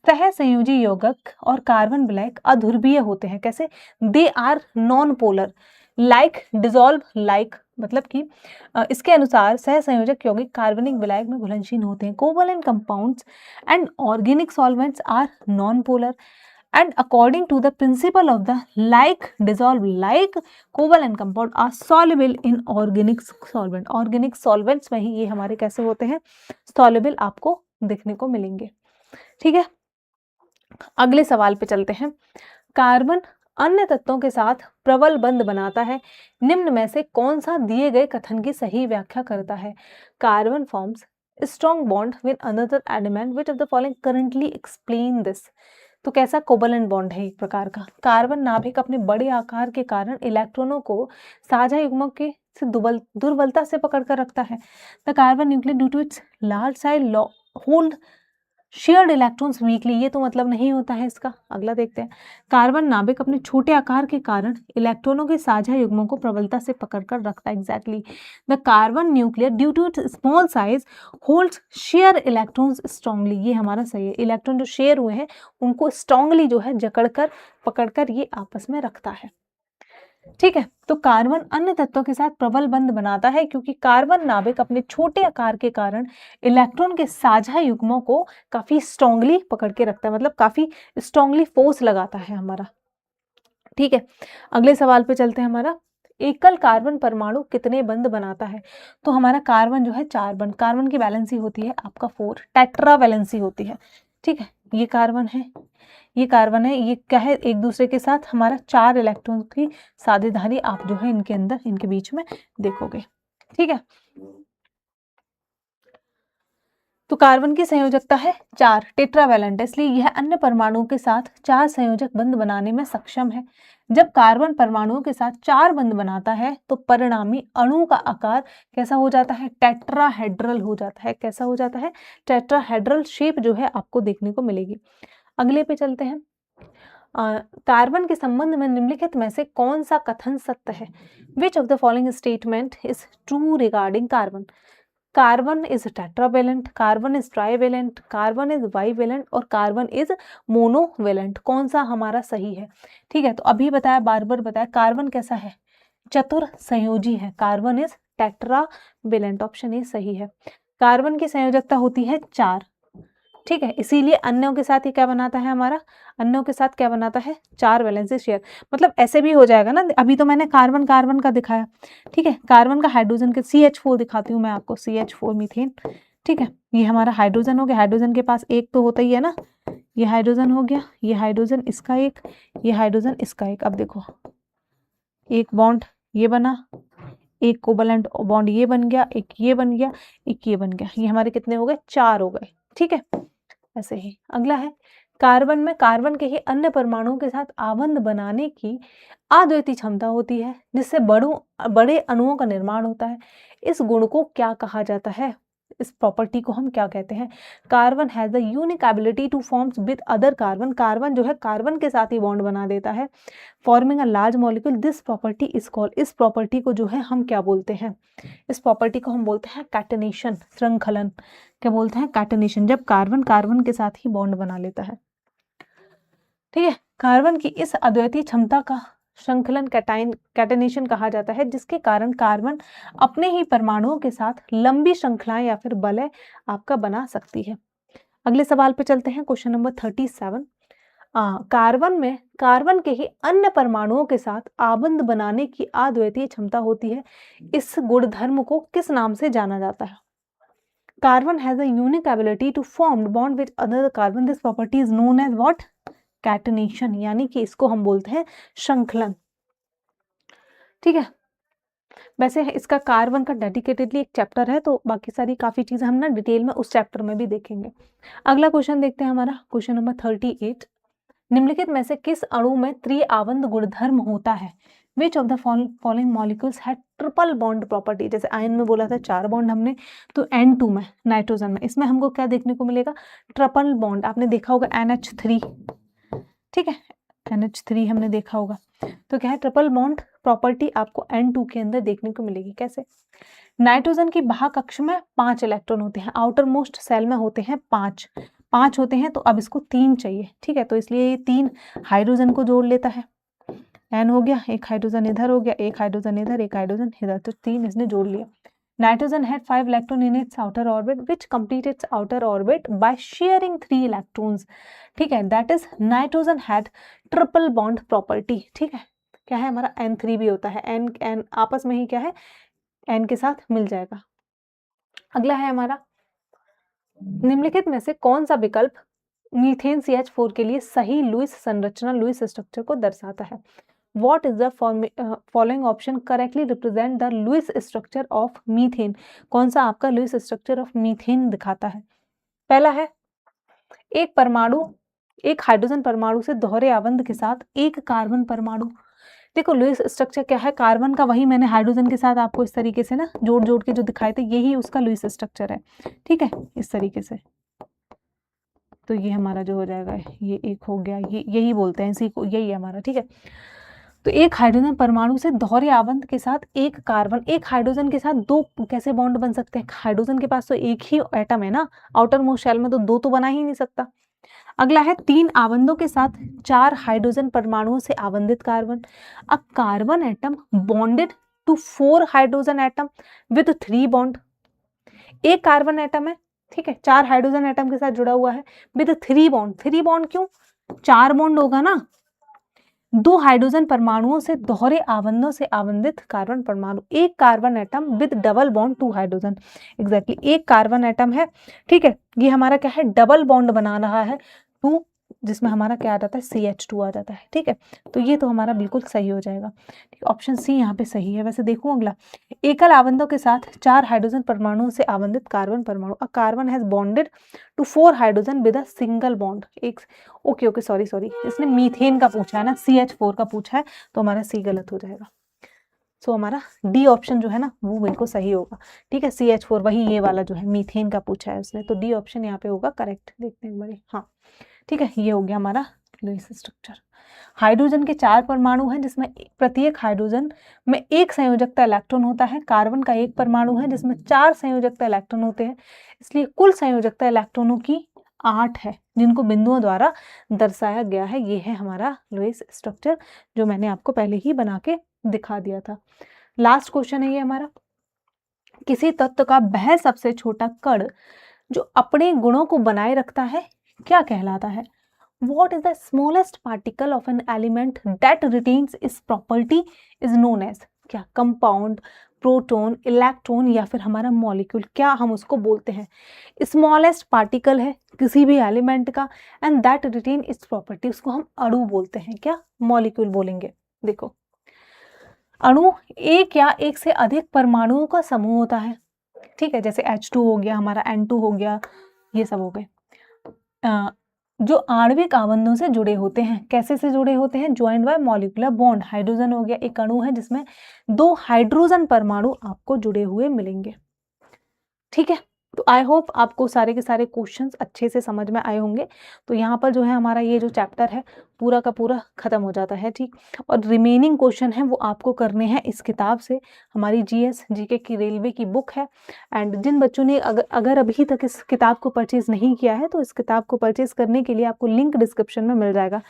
सहसंयोजी यौगिक और कार्बन विलायक अध्रुवीय होते हैं, कैसे? They are non polar like dissolve like, मतलब कि इसके अनुसार सहसंयोजक यौगिक कार्बनिक विलायक में घुलनशील होते हैं। Covalent compounds and organic solvents are non polar and according to the principle of the like dissolve like covalent compound are soluble in organic solvent, organic solvents में ही ये हमारे कैसे होते हैं? soluble आपको देखने को मिलेंगे। ठीक है, अगले सवाल पे चलते हैं। कार्बन अन्य तत्वों के साथ प्रबल बंध बनाता है, निम्न में से कौन सा दिए गए कथन की सही व्याख्या करता है? Carbon forms strong bond with another element, which of the following currently explain this. तो कैसा कोवलेंट बॉन्ड है एक प्रकार का? कार्बन नाभिक अपने बड़े आकार के कारण इलेक्ट्रॉनों को साझा युग्मों के से दुर्बलता से पकड़ कर रखता है। The carbon nucleus due to its large size hold shared electrons weakly, ये तो मतलब नहीं होता है इसका। अगला देखते हैं। कार्बन नाभिक अपने छोटे आकार के कारण इलेक्ट्रॉनों के साझा युग्मों को प्रबलता से पकड़कर रखता है। Exactly, the carbon nucleus due to its small size holds share electrons strongly, ये हमारा सही है। इलेक्ट्रॉन जो शेयर हुए हैं उनको स्ट्रांगली जो है जकड़कर पकड़कर ये आपस में रखता है। ठीक है, तो कार्बन अन्य तत्वों के साथ प्रबल बंध बनाता है क्योंकि कार्बन नाभिक अपने छोटे आकार के कारण इलेक्ट्रॉन के साझा युग्मों को काफी स्ट्रांगली पकड़ के रखता है, मतलब काफी स्ट्रांगली फोर्स लगाता है हमारा। ठीक है, अगले सवाल पे चलते हैं। हमारा एकल कार्बन परमाणु कितने बंध बनाता है? तो हमारा कार्बन जो है 4 बंध, कार्बन की वैलेंसी होती है आपका 4, टेट्रा वैलेंसी होती है। ठीक है, ये कार्बन है, ये कार्बन है, ये क्या है? एक दूसरे के साथ हमारा 4 इलेक्ट्रॉन की साझेदारी आप जो है इनके अंदर, इनके बीच में देखोगे। ठीक है, तो कार्बन की संयोजकता है 4, टेट्रावैलेंट, इसलिए यह अन्य परमाणुओं के साथ 4 संयोजक बंध बनाने में सक्षम है। जब कार्बन परमाणुओं के साथ 4 बंध बनाता है तो परिणामी अणु का आकार कैसा हो जाता है? टेट्राहेड्रल हो जाता है। कैसा हो जाता है? टेट्राहेड्रल शेप जो है आपको देखने को मिलेगी। अगले पे चलते हैं। कार्बन के संबंध में निम्नलिखित में से कौन सा कथन सत्य है? Which of the following statement is true regarding carbon? Carbon is tetravalent, carbon is trivalent, carbon is bivalent और कार्बन इज मोनोवेलेंट, कौन सा हमारा सही है? ठीक है, तो अभी बताया, बार बार बताया, कार्बन कैसा है? चतुर संयोजी है, carbon is tetravalent, option A सही है। कार्बन की संयोजकता होती है 4। ठीक है, इसीलिए अन्यों के साथ ही क्या बनाता है हमारा? अन्यों के साथ क्या बनाता है? 4 वैलेंसी शेयर, मतलब ऐसे भी हो जाएगा ना। अभी तो मैंने कार्बन कार्बन का दिखाया। ठीक है, कार्बन का हाइड्रोजन के CH4 दिखाती हूँ मैं आपको, CH4 मीथेन। ठीक है, ये हमारा हाइड्रोजन हो गया, हाइड्रोजन के पास एक तो होता ही है ना, ये हाइड्रोजन हो गया, ये हाइड्रोजन इसका एक, ये हाइड्रोजन इसका एक। अब देखो, एक बॉन्ड ये बना, एक कोवलेंट बॉन्ड ये बन गया, एक ये बन गया, एक ये बन गया, ये हमारे कितने हो गए? 4 हो गए। ठीक है, ऐसे ही। अगला है, कार्बन में कार्बन के ही अन्य परमाणुओं के साथ आबंध बनाने की अद्वितीय क्षमता होती है, जिससे बड़े अणुओं का निर्माण होता है। इस गुण को क्या कहा जाता है? इस प्रॉपर्टी को हम क्या कहते हैं? Carbon has the unique ability two forms with other carbon, carbon जो है कार्बन के साथ ही बॉन्ड बना देता है, forming a large molecule, this property is called, इस प्रॉपर्टी को जो है हम क्या बोलते हैं? इस प्रॉपर्टी को हम बोलते हैं कैटेनेशन, श्रृंखलन। क्या बोलते हैं? कैटेनेशन, जब कार्बन कार्बन के साथ ही बॉन्ड बना लेता है। ठीक है, कार्बन की इस अद्वितीय क्षमता का श्रृंखलन कैटेनेशन कहा जाता है, जिसके कारण कार्बन अपने ही परमाणुओं के साथ लंबी श्रृंखलाएं या फिर बलय आपका बना सकती है। अगले सवाल पे चलते हैं, क्वेश्चन नंबर 37। कार्बन में कार्बन के ही अन्य परमाणुओं के साथ आबंध बनाने की अद्वितीय क्षमता होती है, इस गुणधर्म को किस नाम से जाना जाता है? Carbon has a unique ability to form bond with other carbon, this property is known as what? Catenation, यानी कि इसको हम बोलते हैं श्रृंखलन। ठीक है, वैसे इसका कार्बन का डेडिकेटेडली एक चैप्टर है, तो बाकी सारी काफी चीजें हम ना डिटेल में उस चैप्टर में भी देखेंगे। अगला क्वेश्चन देखते हैं हमारा, क्वेश्चन नंबर 38। निम्नलिखित में से किस अणु में त्रिआबंध गुणधर्म होता है? Which of the following molecules have triple bond property? जैसे आयन में बोला था 4 बॉन्ड हमने, तो N2 में, नाइट्रोजन में, इसमें हमको क्या देखने को मिलेगा? Triple bond. आपने देखा होगा NH3, ठीक है, NH3 हमने देखा होगा, तो क्या है? ट्रिपल बॉन्ड प्रॉपर्टी आपको N2 के अंदर देखने को मिलेगी। कैसे? नाइट्रोजन की बाह्य कक्ष में 5 इलेक्ट्रॉन होते हैं, आउटर मोस्ट सेल में होते हैं 5 होते हैं, तो अब इसको 3 चाहिए। ठीक है, तो इसलिए ये 3 हाइड्रोजन को जोड़ लेता है, N हो गया, एक हाइड्रोजन इधर हो गया, एक हाइड्रोजन इधर, एक हाइड्रोजन इधर, तो 3 इसने जोड़ लिया। Nitrogen had 5 electrons in its outer orbit, which complete its outer orbit by sharing 3 electrons. ठीक है, that is nitrogen had triple bond property. ठीक है, क्या है हमारा? N3 भी होता है, N आपस में ही क्या है? N के साथ मिल जाएगा। अगला है हमारा, निम्नलिखित में से कौन सा विकल्प मीथेन CH4 के लिए सही लुईस संरचना, लुईस स्ट्रक्चर को दर्शाता है? What is the following option correctly represent the Lewis structure of methane? कौन सा आपका लुईस स्ट्रक्चर ऑफ मीथेन दिखाता है? पहला है, एक परमाणु, एक हाइड्रोजन परमाणु से दोहरे आबंध के साथ एक कार्बन परमाणु। देखो लुईस स्ट्रक्चर क्या है? कार्बन का, वही मैंने हाइड्रोजन के साथ आपको इस तरीके से ना जोड़ जोड़ के जो दिखाए थे, यही उसका लुईस स्ट्रक्चर है। ठीक है, इस तरीके से, तो ये हमारा जो हो जाएगा, ये एक हो गया, ये यही बोलते हैं इसी को, यही है हमारा। ठीक है, तो एक हाइड्रोजन परमाणु से दोहरे आबंध के साथ एक कार्बन, एक हाइड्रोजन के साथ 2 कैसे बॉन्ड बन सकते हैं? हाइड्रोजन के पास तो एक ही एटम है ना, आउटर मोस्ट शेल में, तो 2 तो बना ही नहीं सकता। अगला है, 3 आबंधों के साथ 4 हाइड्रोजन परमाणुओं से आबंधित carbon. A carbon atom bonded to 4 hydrogen atom with 3 bond. एक कार्बन एटम है, ठीक है, 4 हाइड्रोजन एटम के साथ जुड़ा हुआ है विद 3 बॉन्ड। 3 बॉन्ड क्यों? 4 बॉन्ड होगा ना, 2 हाइड्रोजन परमाणुओं से दोहरे आबंधों से आबंधित कार्बन परमाणु। एक carbon atom with double bond 2 hydrogen, exactly एक कार्बन एटम है। ठीक है, ये हमारा क्या है? डबल बॉन्ड बना रहा है 2, जिसमें हमारा क्या आ जाता है? CH2 आ जाता है। ठीक है, तो ये तो हमारा बिल्कुल सही हो जाएगा। ठीक, ऑप्शन सी यहाँ पे सही है। वैसे देखो अगला, एकल आबंधों के साथ 4 हाइड्रोजन परमाणुओं से आबंधित कार्बन परमाणु। A carbon has bonded to 4 hydrogen with a single bond. एक ओके सॉरी इसने मीथेन का पूछा है ना, CH4 का पूछा है, तो हमारा सी गलत हो जाएगा। सो हमारा डी ऑप्शन जो है ना, वो बिल्कुल सही होगा। ठीक है, CH4 वही ये वाला जो है मीथेन का पूछा है उसने, तो डी ऑप्शन यहाँ पे होगा करेक्ट। देखते हैं एक बारी, हाँ ठीक है, ये हो गया हमारा लुईस स्ट्रक्चर। हाइड्रोजन के 4 परमाणु हैं, जिसमें प्रत्येक हाइड्रोजन में एक संयोजकता इलेक्ट्रॉन होता है। कार्बन का एक परमाणु है जिसमें 4 संयोजकता इलेक्ट्रॉन होते हैं, इसलिए कुल संयोजकता इलेक्ट्रॉनों की 8 है, जिनको बिंदुओं द्वारा दर्शाया गया है। ये है हमारा लुईस स्ट्रक्चर, जो मैंने आपको पहले ही बना के दिखा दिया था। लास्ट क्वेश्चन है ये हमारा, किसी तत्व का वह सबसे छोटा कण जो अपने गुणों को बनाए रखता है क्या कहलाता है? What is the smallest particle of an element that retains its property is known as? क्या? कंपाउंड, प्रोटॉन, इलेक्ट्रॉन या फिर हमारा मॉलिक्यूल, क्या हम उसको बोलते हैं? स्मॉलेस्ट पार्टिकल है किसी भी एलिमेंट का, and that retain its property, उसको हम अणु बोलते हैं। क्या? मॉलिक्यूल बोलेंगे। देखो, अणु एक या एक से अधिक परमाणुओं का समूह होता है। ठीक है, जैसे H2 हो गया, हमारा N2 हो गया, ये सब हो गए, जो आणविक आबंधों से जुड़े होते हैं। कैसे से जुड़े होते हैं? Joined bye molecular bond. Hydrogen हो गया, एक अणु है जिसमें 2 हाइड्रोजन परमाणु आपको जुड़े हुए मिलेंगे। ठीक है, तो आई होप आपको सारे के सारे क्वेश्चंस अच्छे से समझ में आए होंगे। तो यहाँ पर जो है हमारा ये जो चैप्टर है पूरा का पूरा ख़त्म हो जाता है, ठीक। और रिमेनिंग क्वेश्चन है वो आपको करने हैं इस किताब से, हमारी जीएस जीके की रेलवे की बुक है। एंड जिन बच्चों ने अगर अभी तक इस किताब को परचेज़ नहीं किया है तो इस किताब को परचेज़ करने के लिए आपको लिंक डिस्क्रिप्शन में मिल जाएगा।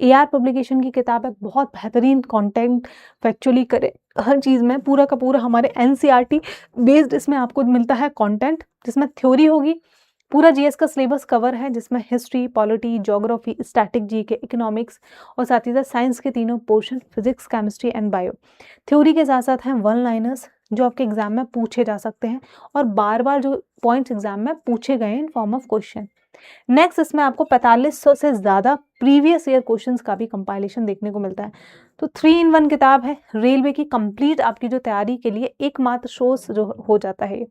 एआर पब्लिकेशन की किताब है, बहुत बेहतरीन कंटेंट फैक्चुअली करे हर चीज़ में पूरा का पूरा हमारे एनसीईआरटी बेस्ड इसमें आपको मिलता है कंटेंट, जिसमें थ्योरी होगी, पूरा जीएस का सिलेबस कवर है जिसमें history, polity, geography, static GK, economics और साथ ही साथ साइंस के तीनों portion physics, chemistry and bio. Theory के साथ साथ हैं वन लाइनर्स जो आपके एग्जाम में पूछे जा सकते हैं और बार बार जो पॉइंट्स एग्जाम में पूछे गए in form of question. Next इसमें आपको 4500 से ज़्यादा प्रीवियस ईयर क्वेश्चंस का भी कंपाइलेशन देखने को मिलता है। तो 3 in 1 किताब है रेलवे की कंप्लीट, आपकी जो तैयारी के लिए एकमात्र सोर्स जो हो जाता है।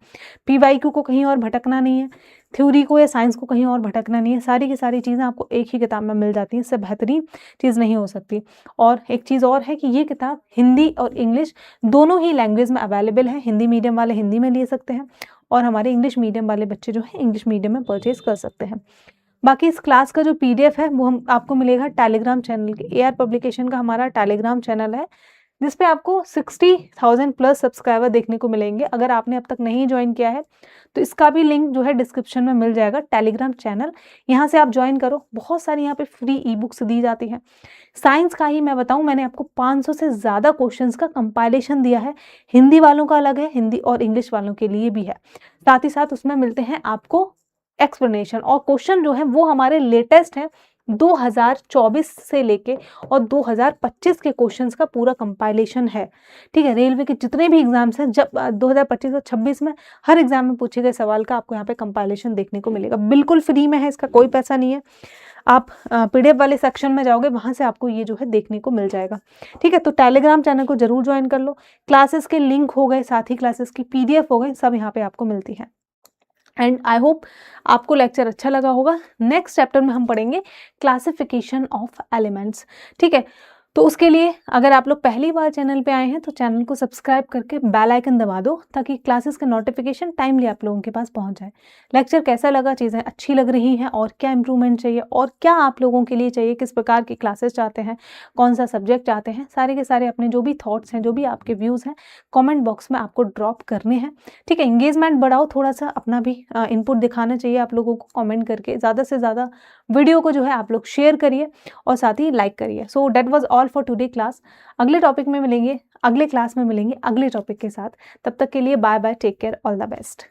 पीवाईक्यू को कहीं और भटकना नहीं है, थ्योरी को या साइंस को कहीं और भटकना नहीं है, सारी की सारी चीज़ें आपको एक ही किताब में मिल जाती हैं, इससे बेहतरीन चीज़ नहीं हो सकती। और एक चीज़ और है कि ये किताब हिंदी और इंग्लिश दोनों ही लैंग्वेज में अवेलेबल है। हिंदी मीडियम वाले हिंदी में ले सकते हैं और हमारे इंग्लिश मीडियम वाले बच्चे जो हैं इंग्लिश मीडियम में परचेज कर सकते हैं। बाकी इस क्लास का जो पीडीएफ है वो हम आपको मिलेगा टेलीग्राम चैनल के। एआर पब्लिकेशन का हमारा टेलीग्राम चैनल है जिस पे आपको 60,000 प्लस सब्सक्राइबर देखने को मिलेंगे। अगर आपने अब तक नहीं ज्वाइन किया है तो इसका भी लिंक जो है डिस्क्रिप्शन में मिल जाएगा, टेलीग्राम चैनल, यहाँ से आप ज्वाइन करो। बहुत सारी यहाँ पे फ्री ई बुक्स दी जाती हैं। साइंस का ही मैं बताऊँ, मैंने आपको 500 से ज़्यादा क्वेश्चंस का कंपाइलेशन दिया है। हिंदी वालों का अलग है, हिंदी और इंग्लिश वालों के लिए भी है। साथ ही साथ उसमें मिलते हैं आपको एक्सप्लेनेशन और क्वेश्चन जो है वो हमारे लेटेस्ट हैं 2024 से लेके और 2025 के क्वेश्चंस का पूरा कंपाइलेशन है, ठीक है। रेलवे के जितने भी एग्जाम्स हैं जब 2025 और 26 में हर एग्जाम में पूछे गए सवाल का आपको यहाँ पे कंपाइलेशन देखने को मिलेगा। बिल्कुल फ्री में है, इसका कोई पैसा नहीं है। आप पीडीएफ वाले सेक्शन में जाओगे, वहाँ से आपको ये जो है देखने को मिल जाएगा, ठीक है। तो टेलीग्राम चैनल को जरूर ज्वाइन कर लो। क्लासेस के लिंक हो गए, साथ ही क्लासेस की पीडीएफ हो गए, सब यहाँ पे आपको मिलती है। एंड आई होप आपको लेक्चर अच्छा लगा होगा। नेक्स्ट चैप्टर में हम पढ़ेंगे क्लासिफिकेशन ऑफ एलिमेंट्स, ठीक है। तो उसके लिए अगर आप लोग पहली बार चैनल पे आए हैं तो चैनल को सब्सक्राइब करके बेल आइकन दबा दो ताकि क्लासेस के नोटिफिकेशन टाइमली आप लोगों के पास पहुंच जाए। लेक्चर कैसा लगा, चीज़ें अच्छी लग रही हैं और क्या इंप्रूवमेंट चाहिए और क्या आप लोगों के लिए चाहिए, किस प्रकार की क्लासेस चाहते हैं, कौन सा सब्जेक्ट चाहते हैं, सारे के सारे अपने जो भी थॉट्स हैं, जो भी आपके व्यूज़ हैं कॉमेंट बॉक्स में आपको ड्रॉप करने हैं, ठीक है। इंगेजमेंट बढ़ाओ, थोड़ा सा अपना भी इनपुट दिखाना चाहिए आप लोगों को कॉमेंट करके। ज़्यादा से ज़्यादा वीडियो को जो है आप लोग शेयर करिए और साथ ही लाइक करिए। So that was all for today class. अगले टॉपिक में मिलेंगे, अगले क्लास में मिलेंगे अगले टॉपिक के साथ। तब तक के लिए bye bye, take care, all the best.